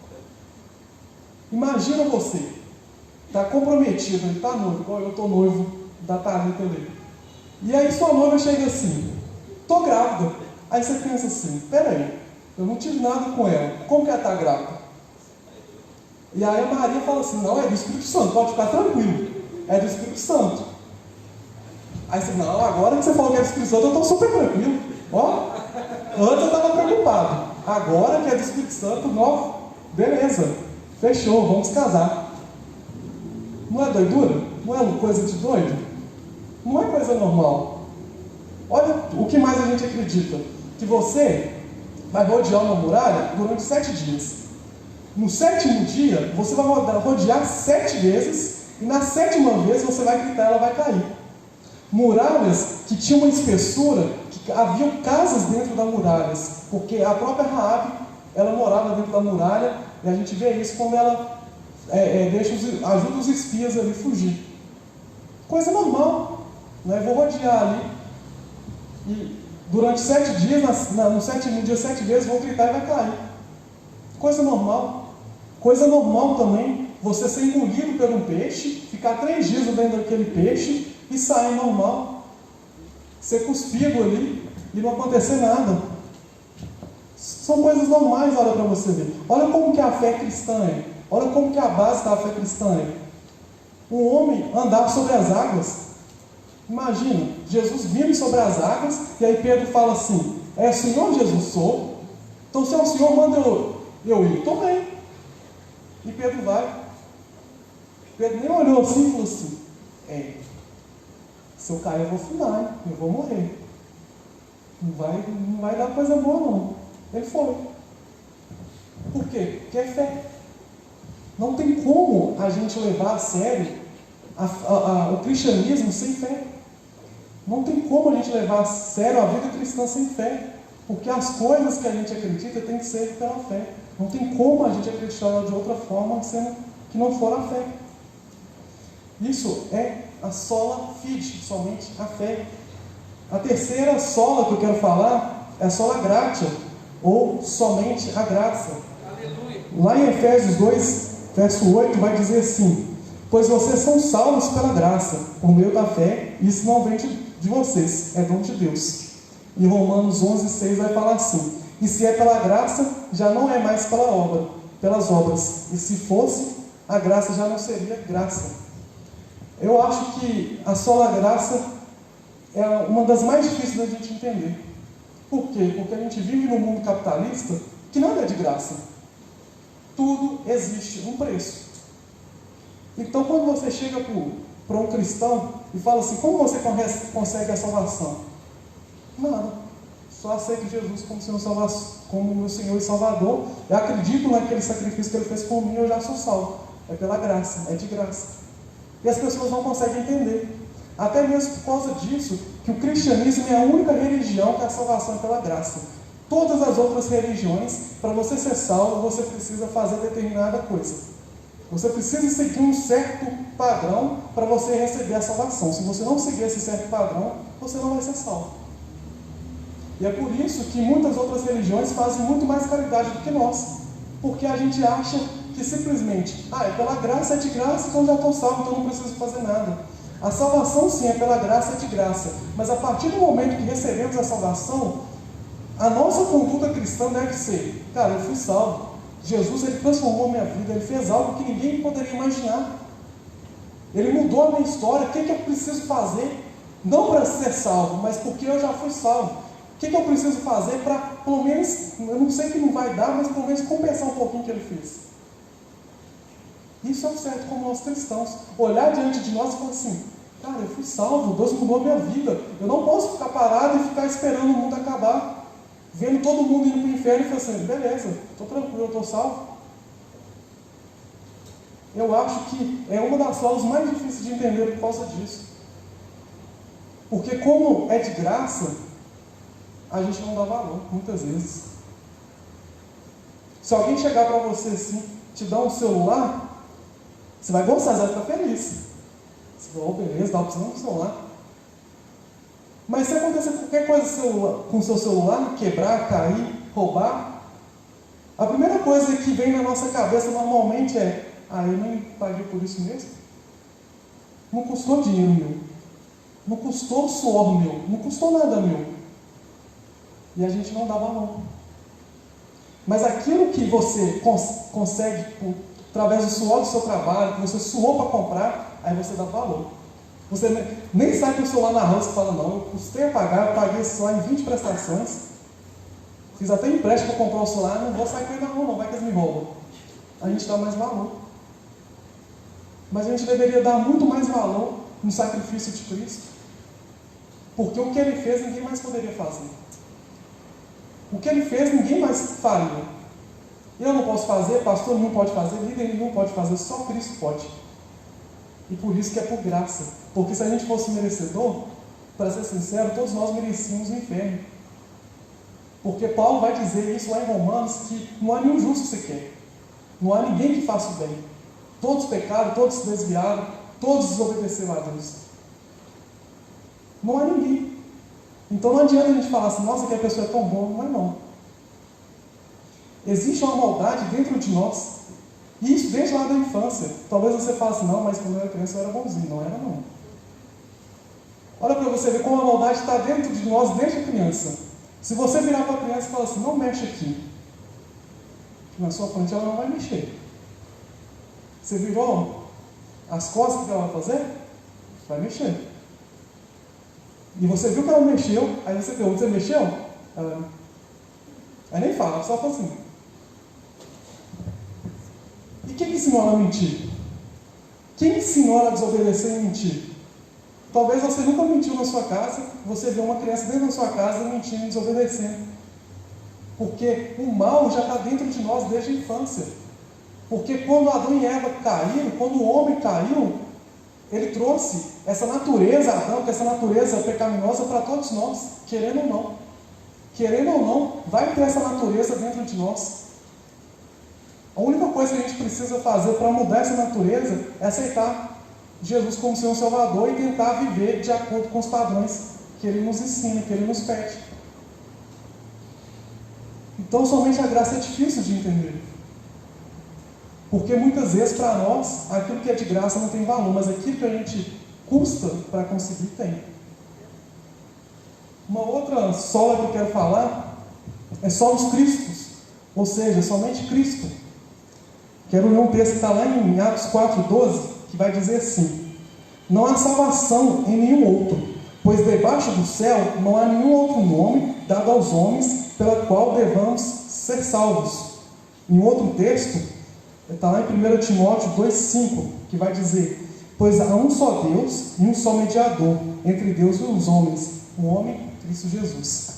Imagina você, está comprometido, está noivo, igual eu estou noivo da Thalita ali. E aí sua noiva chega assim: estou grávida. Aí você pensa assim: peraí, eu não tive nada com ela, como que ela está grávida? E aí a Maria fala assim: não, é do Espírito Santo, pode ficar tranquilo, é do Espírito Santo. Aí você: não, agora que você falou que é do Espírito Santo, eu estou super tranquilo. Ó, antes eu estava preocupado, agora que é do Espírito Santo, ó, beleza, fechou, vamos casar. Não é doidura? Não é coisa de doido? Não é coisa normal. Olha o que mais a gente acredita: que você vai rodear uma muralha durante 7 dias. No 7º dia, você vai rodear 7 vezes, e na 7ª vez você vai gritar, ela vai cair. Muralhas que tinham uma espessura, que haviam casas dentro das muralhas, porque a própria Raabe, ela morava dentro da muralha, e a gente vê isso quando ela ajuda os espias ali a fugir. Coisa normal, né? Vou rodear ali, e durante 7 dias, no 7º dia, 7 vezes, vou gritar e vai cair. Coisa normal. Coisa normal também, você ser engolido por um peixe, ficar 3 dias dentro daquele peixe e sair normal. Ser cuspido ali e não acontecer nada. São coisas normais, olha para você ver. Olha como que a fé cristã é. Olha como que a base da fé cristã é. Um homem andar sobre as águas. Imagina, Jesus vindo sobre as águas, e aí Pedro fala assim: é Senhor Jesus, sou. Então se é o Senhor, manda eu ir. Estou bem. E Pedro vai. Pedro nem olhou assim e falou assim: se eu cair eu vou afundar, eu vou morrer. Não vai dar coisa boa não. Ele foi. Por quê? Porque é fé. Não tem como a gente levar a sério o cristianismo sem fé. Não tem como a gente levar a sério a vida cristã sem fé. Porque as coisas que a gente acredita tem que ser pela fé. Não tem como a gente acreditar de outra forma, sendo que não for a fé. Isso é a sola fide, somente a fé. A terceira sola que eu quero falar é a sola gratia, ou somente a graça. Aleluia. Lá em Efésios 2, verso 8, vai dizer assim: pois vocês são salvos pela graça, por meio da fé, e isso não vem de vocês, é dom de Deus. E Romanos 11, 6 vai falar assim: e se é pela graça, já não é mais pelas obras. E se fosse, a graça já não seria graça. Eu acho que a sola graça é uma das mais difíceis da gente entender. Por quê? Porque a gente vive num mundo capitalista que nada é de graça. Tudo existe um preço. Então, quando você chega para um cristão e fala assim: como você consegue a salvação? Nada. Só aceito Jesus como meu Senhor e Salvador. Eu acredito naquele sacrifício que Ele fez por mim, eu já sou salvo. é pela graça, é de graça. E as pessoas não conseguem entender. Até mesmo por causa disso, que o cristianismo é a única religião que a salvação é pela graça. Todas as outras religiões, para você ser salvo, você precisa fazer determinada coisa. Você precisa seguir um certo padrão para você receber a salvação. Se você não seguir esse certo padrão, você não vai ser salvo. E é por isso que muitas outras religiões fazem muito mais caridade do que nós. Porque a gente acha que simplesmente, é pela graça, é de graça, então já estou salvo, então não preciso fazer nada. A salvação sim, é pela graça, é de graça. Mas a partir do momento que recebemos a salvação, a nossa conduta cristã deve ser, cara, eu fui salvo. Jesus, ele transformou a minha vida, ele fez algo que ninguém poderia imaginar. Ele mudou a minha história. O que eu preciso fazer? Não para ser salvo, mas porque eu já fui salvo. O que eu preciso fazer para, pelo menos, eu não sei que não vai dar, mas pelo menos compensar um pouquinho o que ele fez? Isso é o certo como nós cristãos. Olhar diante de nós e falar assim, cara, eu fui salvo, Deus mudou a minha vida. Eu não posso ficar parado e ficar esperando o mundo acabar. Vendo todo mundo indo para o inferno e falar assim, beleza, estou tranquilo, eu estou salvo. Eu acho que é uma das falas mais difíceis de entender por causa disso. Porque como é de graça, a gente não dá valor, muitas vezes. Se alguém chegar para você assim, te dar um celular, você vai gostar, você vai ficar feliz. Você vai, beleza, dá opção do celular. Mas se acontecer qualquer coisa com o seu celular, quebrar, cair, roubar, a primeira coisa que vem na nossa cabeça normalmente é, eu nem paguei por isso mesmo. Não custou dinheiro meu. Não custou suor meu. Não custou nada meu. E a gente não dá valor. Mas aquilo que você consegue, através do suor do seu trabalho, que você suou para comprar, aí você dá valor. Você nem sai com o celular na rua e fala, não, eu custei a pagar, eu paguei esse celular em 20 prestações, fiz até empréstimo para comprar o celular, não vou sair com ele na rua não, vai que eles me roubam. A gente dá mais valor. Mas a gente deveria dar muito mais valor no sacrifício de Cristo. Porque o que ele fez, ninguém mais poderia fazer. O que ele fez, ninguém mais faria. Eu não posso fazer, pastor nenhum pode fazer, líder nenhum pode fazer, só Cristo pode. E por isso que é por graça. Porque se a gente fosse merecedor, para ser sincero, todos nós merecíamos o inferno. Porque Paulo vai dizer isso lá em Romanos, que não há nenhum justo sequer. Não há ninguém que faça o bem. Todos pecaram, todos se desviaram, todos desobedeceram a Deus. Não há ninguém. Então não adianta a gente falar assim, nossa, que a pessoa é tão boa. Não é não. Existe uma maldade dentro de nós. E isso desde lá da infância. Talvez você fale assim, não, mas quando eu era criança eu era bonzinho. Não era não. Olha para você ver como a maldade está dentro de nós desde a criança. Se você virar para a criança e falar assim, não mexe aqui, na sua frente ela não vai mexer. Você virou as costas que ela vai fazer? Vai mexer. E você viu que ela mexeu, aí você pergunta, você mexeu? Aí nem fala, só fala assim. E quem ensinou ela a mentir? Quem ensinou ela a desobedecer e mentir? Talvez você nunca mentiu na sua casa, você vê uma criança dentro da sua casa mentindo e desobedecendo. Porque o mal já está dentro de nós desde a infância. Porque quando Adão e Eva caíram, quando o homem caiu, ele trouxe essa natureza adâmica, essa natureza pecaminosa para todos nós, querendo ou não. Querendo ou não, vai ter essa natureza dentro de nós. A única coisa que a gente precisa fazer para mudar essa natureza é aceitar Jesus como seu Salvador e tentar viver de acordo com os padrões que Ele nos ensina, que Ele nos pede. Então, somente a graça é difícil de entender. Porque muitas vezes, para nós, aquilo que é de graça não tem valor, mas aquilo que a gente custa para conseguir tem. Uma outra sola que eu quero falar é só os Cristos, ou seja, somente Cristo. Quero ler um texto que está lá em Atos 4,12, que vai dizer assim: não há salvação em nenhum outro, pois debaixo do céu não há nenhum outro nome dado aos homens pela qual devamos ser salvos. Em outro texto, está lá em 1 Timóteo 2,5, que vai dizer: pois há um só Deus e um só mediador entre Deus e os homens, o homem Cristo Jesus.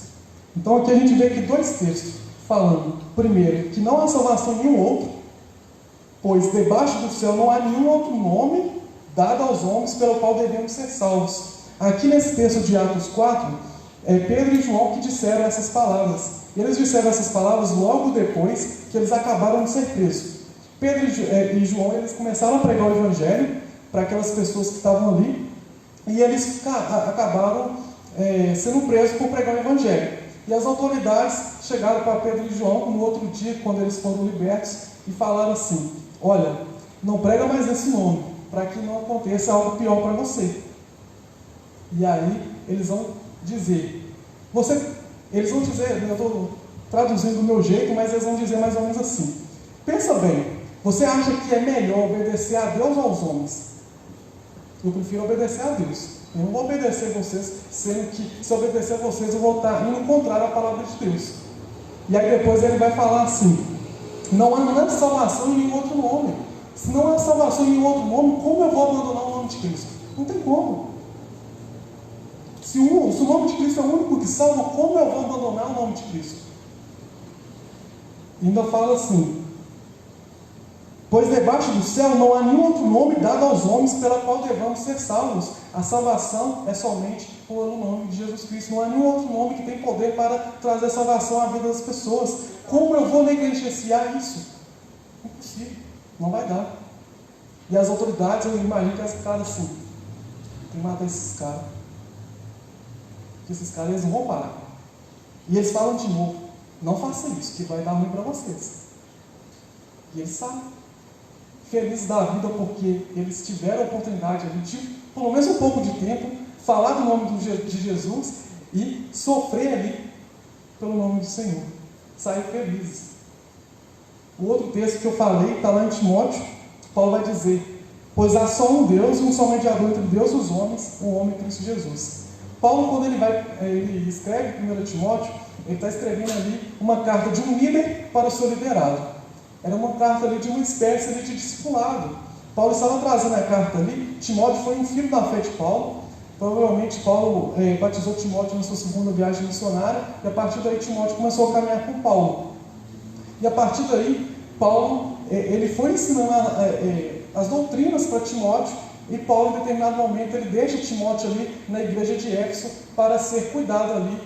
Então aqui a gente vê aqui dois textos falando, primeiro, que não há salvação em nenhum outro, pois debaixo do céu não há nenhum outro nome dado aos homens pelo qual devemos ser salvos. Aqui nesse texto de Atos 4, é Pedro e João que disseram essas palavras. E eles disseram essas palavras logo depois que eles acabaram de ser presos. Pedro e João, eles começaram a pregar o Evangelho para aquelas pessoas que estavam ali, e eles acabaram sendo presos por pregar o Evangelho. E as autoridades chegaram para Pedro e João no outro dia, quando eles foram libertos, e falaram assim: olha, não prega mais esse nome, para que não aconteça algo pior para você. E aí eles vão dizer, eu estou traduzindo do meu jeito, mas eles vão dizer mais ou menos assim: pensa bem, você acha que é melhor obedecer a Deus ou aos homens? Eu prefiro obedecer a Deus. Eu não vou obedecer vocês, sendo que se obedecer a vocês eu vou estar indo contrário à palavra de Deus. E aí depois ele vai falar assim: não há salvação em nenhum outro nome. Se não há salvação em nenhum outro nome, como eu vou abandonar o nome de Cristo? Não tem como. Se o nome de Cristo é o único que salva, como eu vou abandonar o nome de Cristo? E ainda fala assim: pois debaixo do céu não há nenhum outro nome dado aos homens pela qual devamos ser salvos. A salvação é somente pelo nome de Jesus Cristo. Não há nenhum outro nome que tem poder para trazer salvação à vida das pessoas. Como eu vou negligenciar isso? Impossível, não vai dar. E as autoridades, eu imagino que elas ficaram assim: tem que matar esses caras, porque esses caras eles não vão parar. E eles falam de novo: não faça isso, que vai dar ruim para vocês. E eles sabem, felizes da vida, porque eles tiveram a oportunidade de, pelo menos um pouco de tempo, falar do nome de Jesus e sofrer ali pelo nome do Senhor, sair felizes. O outro texto que eu falei está lá em Timóteo. Paulo vai dizer: pois há só um Deus e um só mediador entre Deus e os homens, o homem Cristo Jesus. Paulo, quando ele escreve 1 Timóteo, ele está escrevendo ali uma carta de um líder para o seu liderado. Era uma carta ali de uma espécie ali de discipulado. Paulo estava trazendo a carta ali. Timóteo foi um filho da fé de Paulo. Provavelmente Paulo batizou Timóteo na sua segunda viagem missionária, e a partir daí Timóteo começou a caminhar com Paulo. E a partir daí, Paulo ele foi ensinando as doutrinas para Timóteo, e Paulo, em determinado momento, ele deixa Timóteo ali na igreja de Éfeso para ser cuidado ali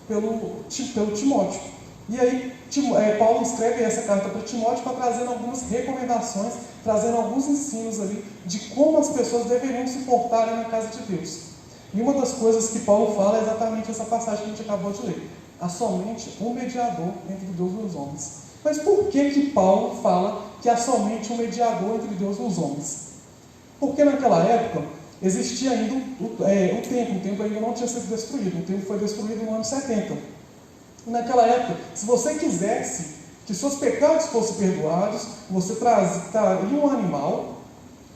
pelo Timóteo. E aí, Paulo escreve essa carta para Timóteo para trazer algumas recomendações, trazendo alguns ensinos ali de como as pessoas deveriam se portar na casa de Deus. E uma das coisas que Paulo fala é exatamente essa passagem que a gente acabou de ler: há somente um mediador entre Deus e os homens. Mas por que Paulo fala que há somente um mediador entre Deus e os homens? Porque naquela época existia ainda o templo ainda não tinha sido destruído, o templo foi destruído no ano 70. E naquela época, se você quisesse que seus pecados fossem perdoados, você traria um animal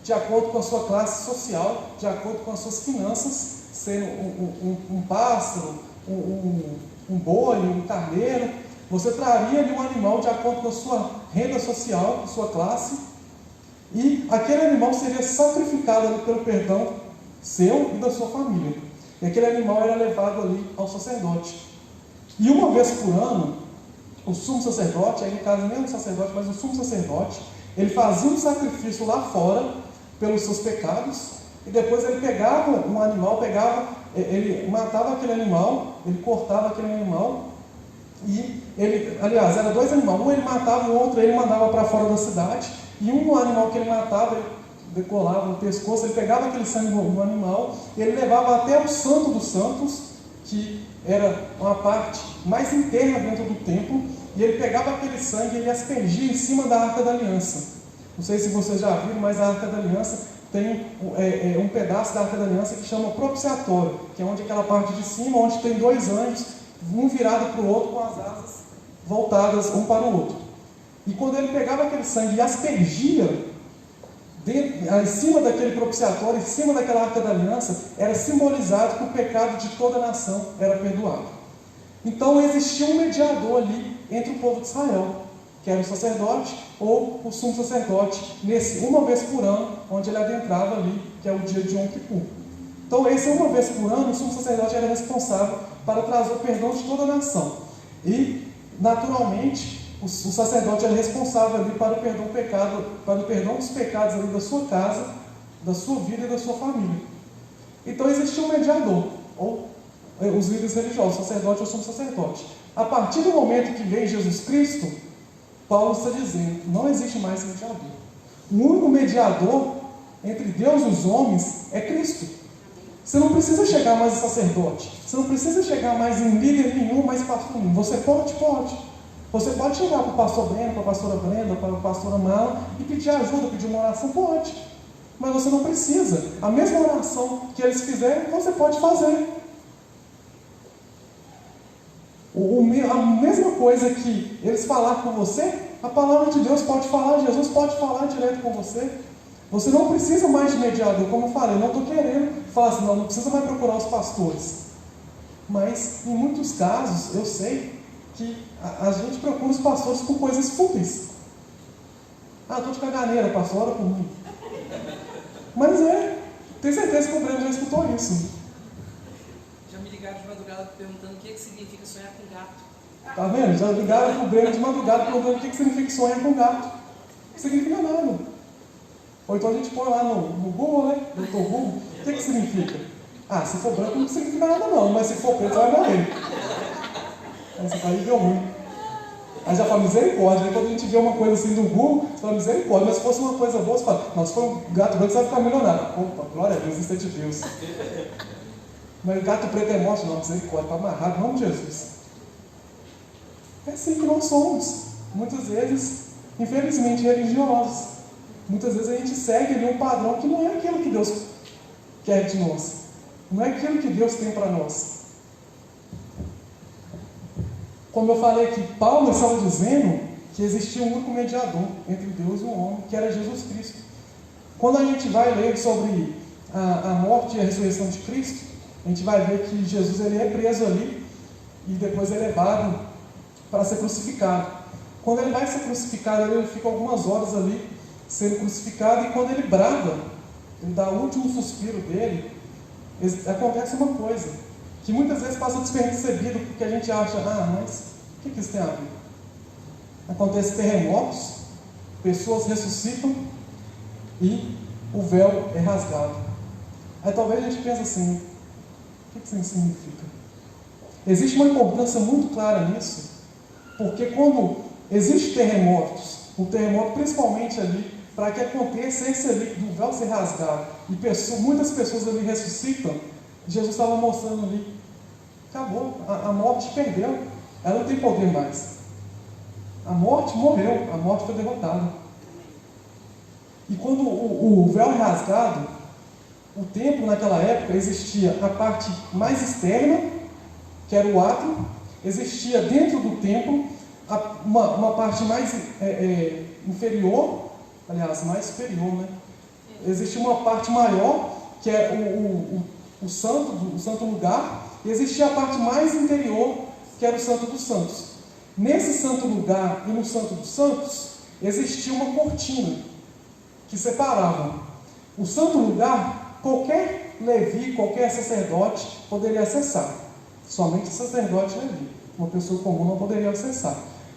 de acordo com a sua classe social, de acordo com as suas finanças, sendo um pássaro, um boi, um carneiro. Você traria ali um animal de acordo com a sua renda social, com a sua classe, e aquele animal seria sacrificado ali pelo perdão seu e da sua família. E aquele animal era levado ali ao sacerdote. E uma vez por ano, o sumo sacerdote, aí no caso nem o sacerdote, mas o sumo sacerdote, ele fazia um sacrifício lá fora pelos seus pecados, e depois ele pegava um animal, ele matava aquele animal, ele cortava aquele animal, e aliás, eram dois animais, um ele matava, o outro ele mandava para fora da cidade, e um animal que ele matava, ele decolava no pescoço, ele pegava aquele sangue do animal, e ele levava até o Santo dos Santos, que era uma parte mais interna dentro do templo, e ele pegava aquele sangue e ele aspergia em cima da Arca da Aliança. Não sei se vocês já viram, mas a Arca da Aliança tem um pedaço da Arca da Aliança que chama propiciatório, que é onde aquela parte de cima, onde tem dois anjos, um virado para o outro com as asas voltadas um para o outro. E quando ele pegava aquele sangue e aspergia em cima daquele propiciatório, em cima daquela Arca da Aliança, era simbolizado que o pecado de toda a nação era perdoado. Então existia um mediador ali entre o povo de Israel, que era o sacerdote ou o sumo sacerdote, nesse uma vez por ano, onde ele adentrava ali, que é o dia de Yom Kippur. Então esse uma vez por ano, o sumo sacerdote era responsável para trazer o perdão de toda a nação. E, naturalmente, o sacerdote era responsável ali para o perdão dos pecados ali da sua casa, da sua vida e da sua família. Então existia um mediador, ou os líderes religiosos, sacerdote ou sumo sacerdote. A partir do momento que veio Jesus Cristo, Paulo está dizendo, não existe mais mediador. O único mediador entre Deus e os homens é Cristo. Você não precisa chegar mais em sacerdote, você não precisa chegar mais em líder nenhum, mais pastor nenhum. Você pode. Você pode chegar para o pastor Breno, para a pastora Brenda, para a pastora Mala e pedir ajuda, pedir uma oração, pode. Mas você não precisa. A mesma oração que eles fizeram, você pode fazer. A mesma coisa que eles falaram com você, a palavra de Deus pode falar, Jesus pode falar direto com você. Você não precisa mais de mediador, como eu falei, eu não estou querendo falar assim, não precisa mais procurar os pastores. Mas, em muitos casos, eu sei que a gente procura os pastores por coisas fúteis. Estou de caganeira, pastor, ora por mim. Mas tenho certeza que o Breno já escutou isso. Já me ligaram de madrugada perguntando o que significa sonhar com gato. Tá vendo? Já ligaram pro Breno de madrugada perguntando o que significa sonhar com gato. Não significa nada. Ou então a gente põe lá no Google, né? Doutor Google, o que significa? Se for branco não significa nada não, mas se for preto você vai morrer. Aí você vai ver ruim. Aí já fala misericórdia, aí quando a gente vê uma coisa assim do Google, você fala misericórdia, mas se fosse uma coisa boa, você fala, não, se for um gato branco você vai ficar milionário. Opa, glória a Deus, isso é de Deus. Mas gato preto é morte, não, misericórdia, está amarrado, vamos Jesus. É assim que nós somos, muitas vezes, infelizmente, religiosos. Muitas vezes a gente segue ali um padrão que não é aquilo que Deus quer de nós. Não é aquilo que Deus tem para nós. Como eu falei aqui, Paulo estava dizendo que existia um único mediador entre Deus e o homem, que era Jesus Cristo. Quando a gente vai ler sobre a morte e a ressurreição de Cristo, a gente vai ver que Jesus ele é preso ali e depois é levado para ser crucificado. Quando ele vai ser crucificado, ele fica algumas horas ali sendo crucificado, e quando ele brada, ele dá o último suspiro dele, acontece uma coisa que muitas vezes passa despercebido, porque a gente acha, mas o que isso tem a ver? Acontece terremotos, pessoas ressuscitam e o véu é rasgado. Aí talvez a gente pense assim, o que isso significa? Existe uma importância muito clara nisso, porque quando existem terremotos, o terremoto principalmente ali, para que aconteça esse ali, do véu ser rasgado, e muitas pessoas ali ressuscitam, Jesus estava mostrando ali, acabou, a morte perdeu, ela não tem poder mais. A morte morreu, a morte foi derrotada. E quando o véu é rasgado, o templo naquela época existia a parte mais externa, que era o átrio, existia dentro do templo uma parte mais inferior, aliás, mais superior, né? Existia uma parte maior, que é o santo lugar, e existia a parte mais interior, que era o Santo dos Santos. Nesse santo lugar e no Santo dos Santos, existia uma cortina que separava. O santo lugar, qualquer levi, qualquer sacerdote poderia acessar. Somente o sacerdote levi. Uma pessoa comum não poderia acessar.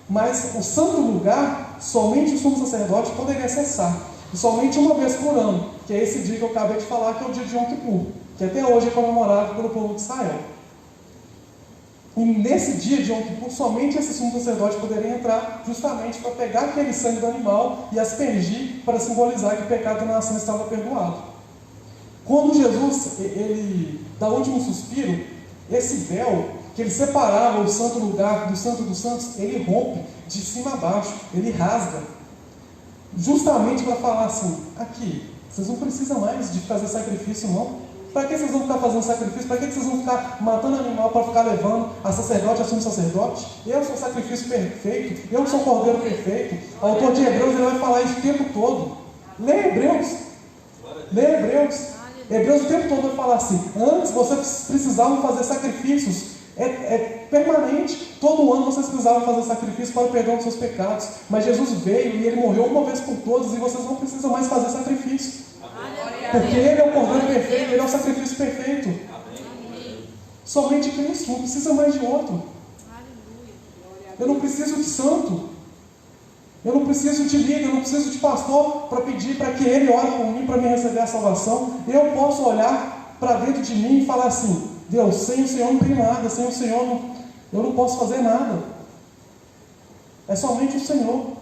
Mas o santo lugar, somente o sumo sacerdote poderia acessar. E somente uma vez por ano, que é esse dia que eu acabei de falar, que é o dia de Yom Kippur, que até hoje é comemorado pelo povo de Israel. E nesse dia de Yom Kippur, somente esse sumo sacerdote poderia entrar, justamente para pegar aquele sangue do animal e aspergir, para simbolizar que o pecado da nação estava perdoado. Quando Jesus ele dá o último suspiro, esse véu que ele separava o santo lugar do Santo dos Santos, ele rompe de cima a baixo, ele rasga, justamente para falar assim, aqui, vocês não precisam mais de fazer sacrifício não. Para que vocês vão ficar fazendo sacrifício? Para que vocês vão ficar matando animal para ficar levando a sacerdote, a sumo sacerdote? Eu sou o sacrifício perfeito, eu sou o cordeiro perfeito. O autor de Hebreus ele vai falar isso o tempo todo. Lê Hebreus. Hebreus o tempo todo vai falar assim, antes vocês precisavam fazer sacrifícios, permanente, todo ano vocês precisavam fazer sacrifício para o perdão dos seus pecados, mas Jesus veio e ele morreu uma vez por todas e vocês não precisam mais fazer sacrifício, porque ele é o cordeiro perfeito, ele é o sacrifício perfeito. Somente Cristo, não precisa mais de outro. Eu não preciso de santo, Eu não preciso de líder, eu não preciso de pastor para pedir para que ele ore por mim, para me receber a salvação. Eu posso olhar para dentro de mim e falar assim: Deus, sem o Senhor não tem nada, sem o Senhor eu não posso fazer nada. É somente o Senhor.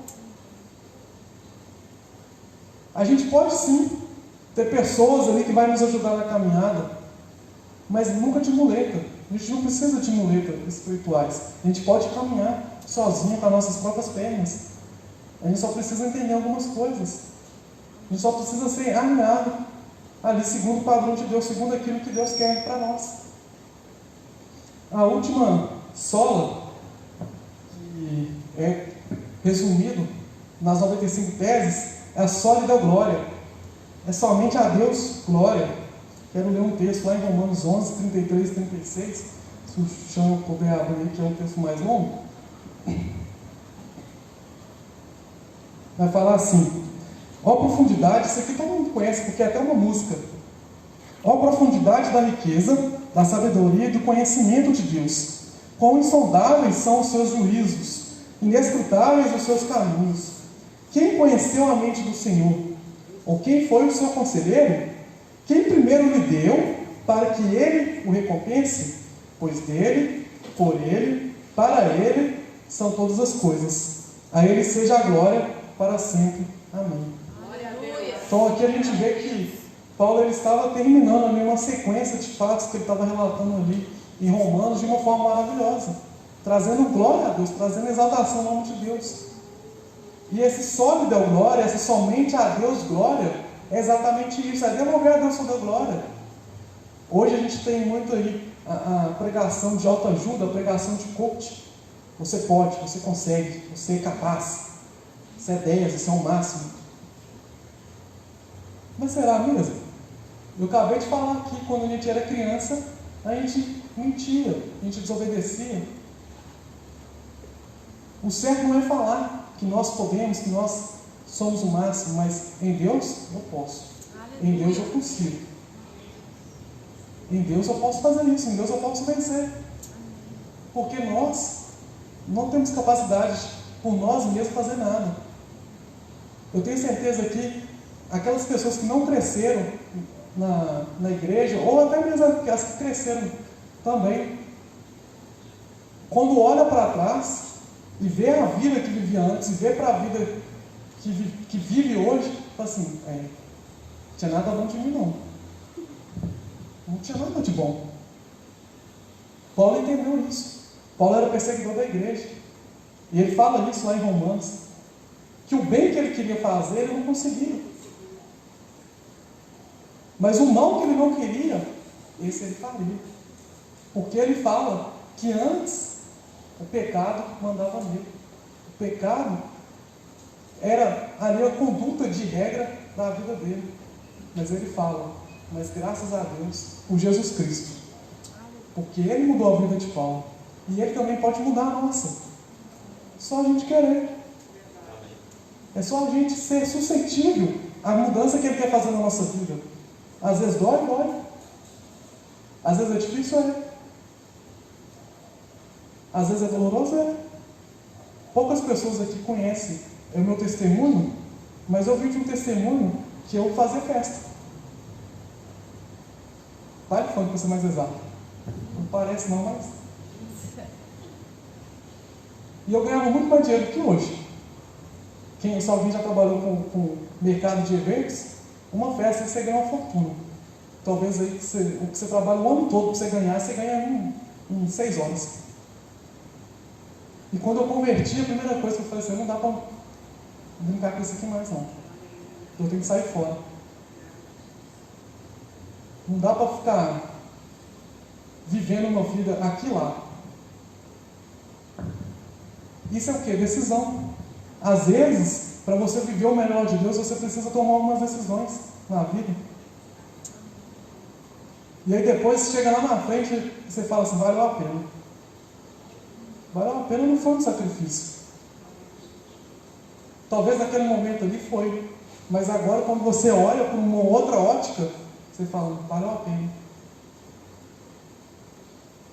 A gente pode sim ter pessoas ali que vai nos ajudar na caminhada, mas nunca de muleta. A gente não precisa de muletas espirituais. A gente pode caminhar sozinho com as nossas próprias pernas. A gente só precisa entender algumas coisas. A gente só precisa ser alinhado ali segundo o padrão de Deus, segundo aquilo que Deus quer para nós. A última sola, que é resumido nas 95 teses, é a sólida glória. É somente a Deus glória. Quero ler um texto lá em Romanos 11, 33 e 36. Se o chão puder abrir, que é um texto mais longo. Vai falar assim: ó profundidade, isso aqui todo mundo conhece, porque é até uma música. Ó profundidade da riqueza, da sabedoria e do conhecimento de Deus. Quão insondáveis são os seus juízos, inescrutáveis os seus caminhos. Quem conheceu a mente do Senhor? Ou quem foi o seu conselheiro? Quem primeiro lhe deu, para que ele o recompense? Pois dele, por ele, para ele, são todas as coisas. A ele seja a glória para sempre. Amém. Então aqui a gente vê que Paulo ele estava terminando ali uma sequência de fatos que ele estava relatando ali em Romanos de uma forma maravilhosa, trazendo glória a Deus, trazendo exaltação ao nome de Deus. E esse sólido é glória, esse somente a Deus glória, é exatamente isso, é devolver a Deus toda a glória. Hoje a gente tem muito aí a pregação de autoajuda, a pregação de coach. Você pode, você consegue, você é capaz, você é 10, você é o máximo. Mas será mesmo? Eu acabei de falar aqui, quando a gente era criança, a gente mentia, a gente desobedecia. O certo não é falar que nós podemos, que nós somos o máximo, mas em Deus eu posso. Em Deus eu consigo. Em Deus eu posso fazer isso, em Deus eu posso vencer. Porque nós não temos capacidade por nós mesmos fazer nada. Eu tenho certeza que aquelas pessoas que não cresceram na igreja, ou até mesmo as que cresceram também, quando olha para trás e vê a vida que vivia antes, e vê para a vida que vive hoje, fala assim: não tinha nada bom de mim não. Não tinha nada de bom. Paulo entendeu isso. Paulo era perseguidor da igreja. E ele fala isso lá em Romanos, que o bem que ele queria fazer, ele não conseguia. Mas o mal que ele não queria, esse ele faria. Porque ele fala que antes o pecado mandava nele. O pecado era ali a conduta de regra da vida dele. Mas ele fala: mas graças a Deus por Jesus Cristo. Porque ele mudou a vida de Paulo. E ele também pode mudar a nossa. Só a gente querer. É só a gente ser suscetível à mudança que ele quer fazer na nossa vida. Às vezes dói, dói. Às vezes é difícil, é. Às vezes é doloroso, é. Poucas pessoas aqui conhecem o meu testemunho, mas eu vi de um testemunho que eu fazia festa. Vai falando para ser mais exato. Não parece não, mas... E eu ganhava muito mais dinheiro que hoje. Quem só alguém já trabalhou com mercado de eventos, uma festa você ganha uma fortuna. Talvez aí o que você trabalha o ano todo para você ganha em 6 horas. E quando eu converti, a primeira coisa que eu falei assim: não dá para brincar com isso aqui mais não. Eu tenho que sair fora. Não dá para ficar vivendo uma vida aqui e lá. Isso é o que? Decisão. Às vezes, para você viver o melhor de Deus, você precisa tomar algumas decisões na vida. E aí depois você chega lá na frente e você fala assim: valeu a pena. Valeu a pena, não foi um sacrifício. Talvez naquele momento ali foi. Mas agora, quando você olha por uma outra ótica, você fala: valeu a pena.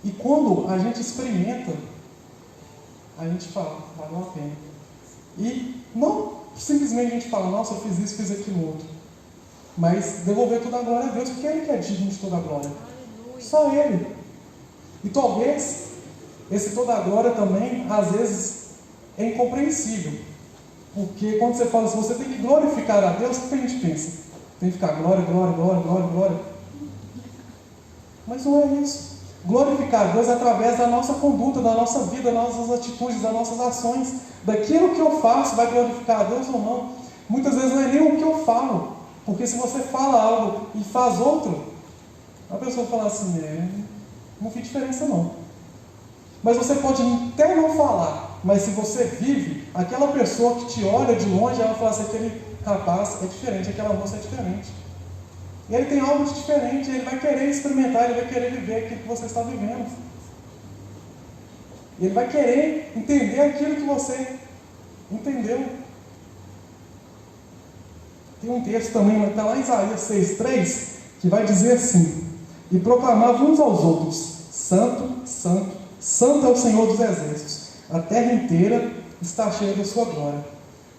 E quando a gente experimenta, a gente fala: valeu a pena. E Não simplesmente a gente fala, nossa, eu fiz isso, fiz aquilo outro. Mas devolver toda a glória a Deus, porque Ele que é digno de toda a glória. Só Ele. E talvez esse toda a glória também, às vezes, é incompreensível. Porque quando você fala assim, você tem que glorificar a Deus, o que a gente pensa? Tem que ficar glória, glória, glória, glória, glória. Mas não é isso. Glorificar a Deus é através da nossa conduta, da nossa vida, das nossas atitudes, das nossas ações. Daquilo que eu faço vai glorificar a Deus ou não. Muitas vezes não é nem o que eu falo. Porque se você fala algo e faz outro, a pessoa fala assim, não faz diferença não. Mas você pode até não falar, mas se você vive, aquela pessoa que te olha de longe, ela fala assim, aquele rapaz é diferente, aquela moça é diferente. E ele tem algo de diferente, ele vai querer experimentar, ele vai querer viver aquilo que você está vivendo. Ele vai querer entender aquilo que você entendeu. Tem um texto também, está lá em Isaías 6,3, que vai dizer assim, e proclamava uns aos outros, Santo, Santo, Santo é o Senhor dos Exércitos, a terra inteira está cheia da sua glória.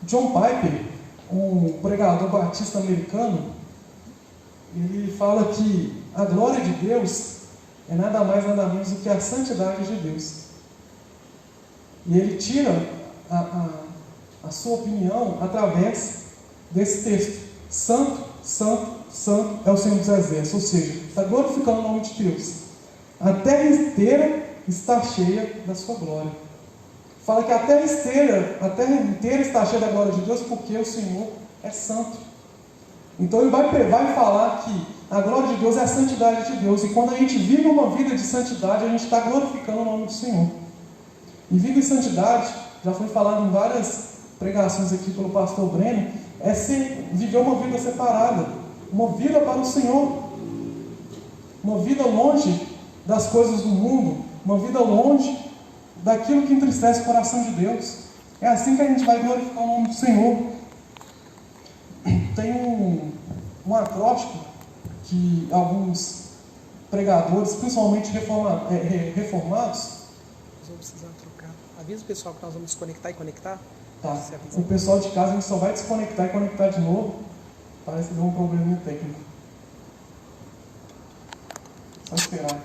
John Piper, um pregador batista americano, ele fala que a glória de Deus é nada mais, nada menos do que a santidade de Deus. E ele tira a sua opinião através desse texto. Santo, Santo, Santo é o Senhor dos Exércitos. Ou seja, está glorificando o nome de Deus. A terra inteira está cheia da sua glória. Fala que a terra inteira está cheia da glória de Deus porque o Senhor é santo. Então ele vai falar que a glória de Deus é a santidade de Deus. E quando a gente vive uma vida de santidade, a gente está glorificando o nome do Senhor. E vida em santidade, já foi falado em várias pregações aqui pelo pastor Breno, é viver uma vida separada, uma vida para o Senhor, uma vida longe das coisas do mundo, uma vida longe daquilo que entristece o coração de Deus. É assim que a gente vai glorificar o nome do Senhor. Tem um acróstico que alguns pregadores, principalmente reformados, Nós vamos precisar trocar. Avisa o pessoal que nós vamos desconectar e conectar. tá. O pessoal de casa a gente só vai desconectar e conectar de novo. Parece que deu um probleminha técnico. Só esperar.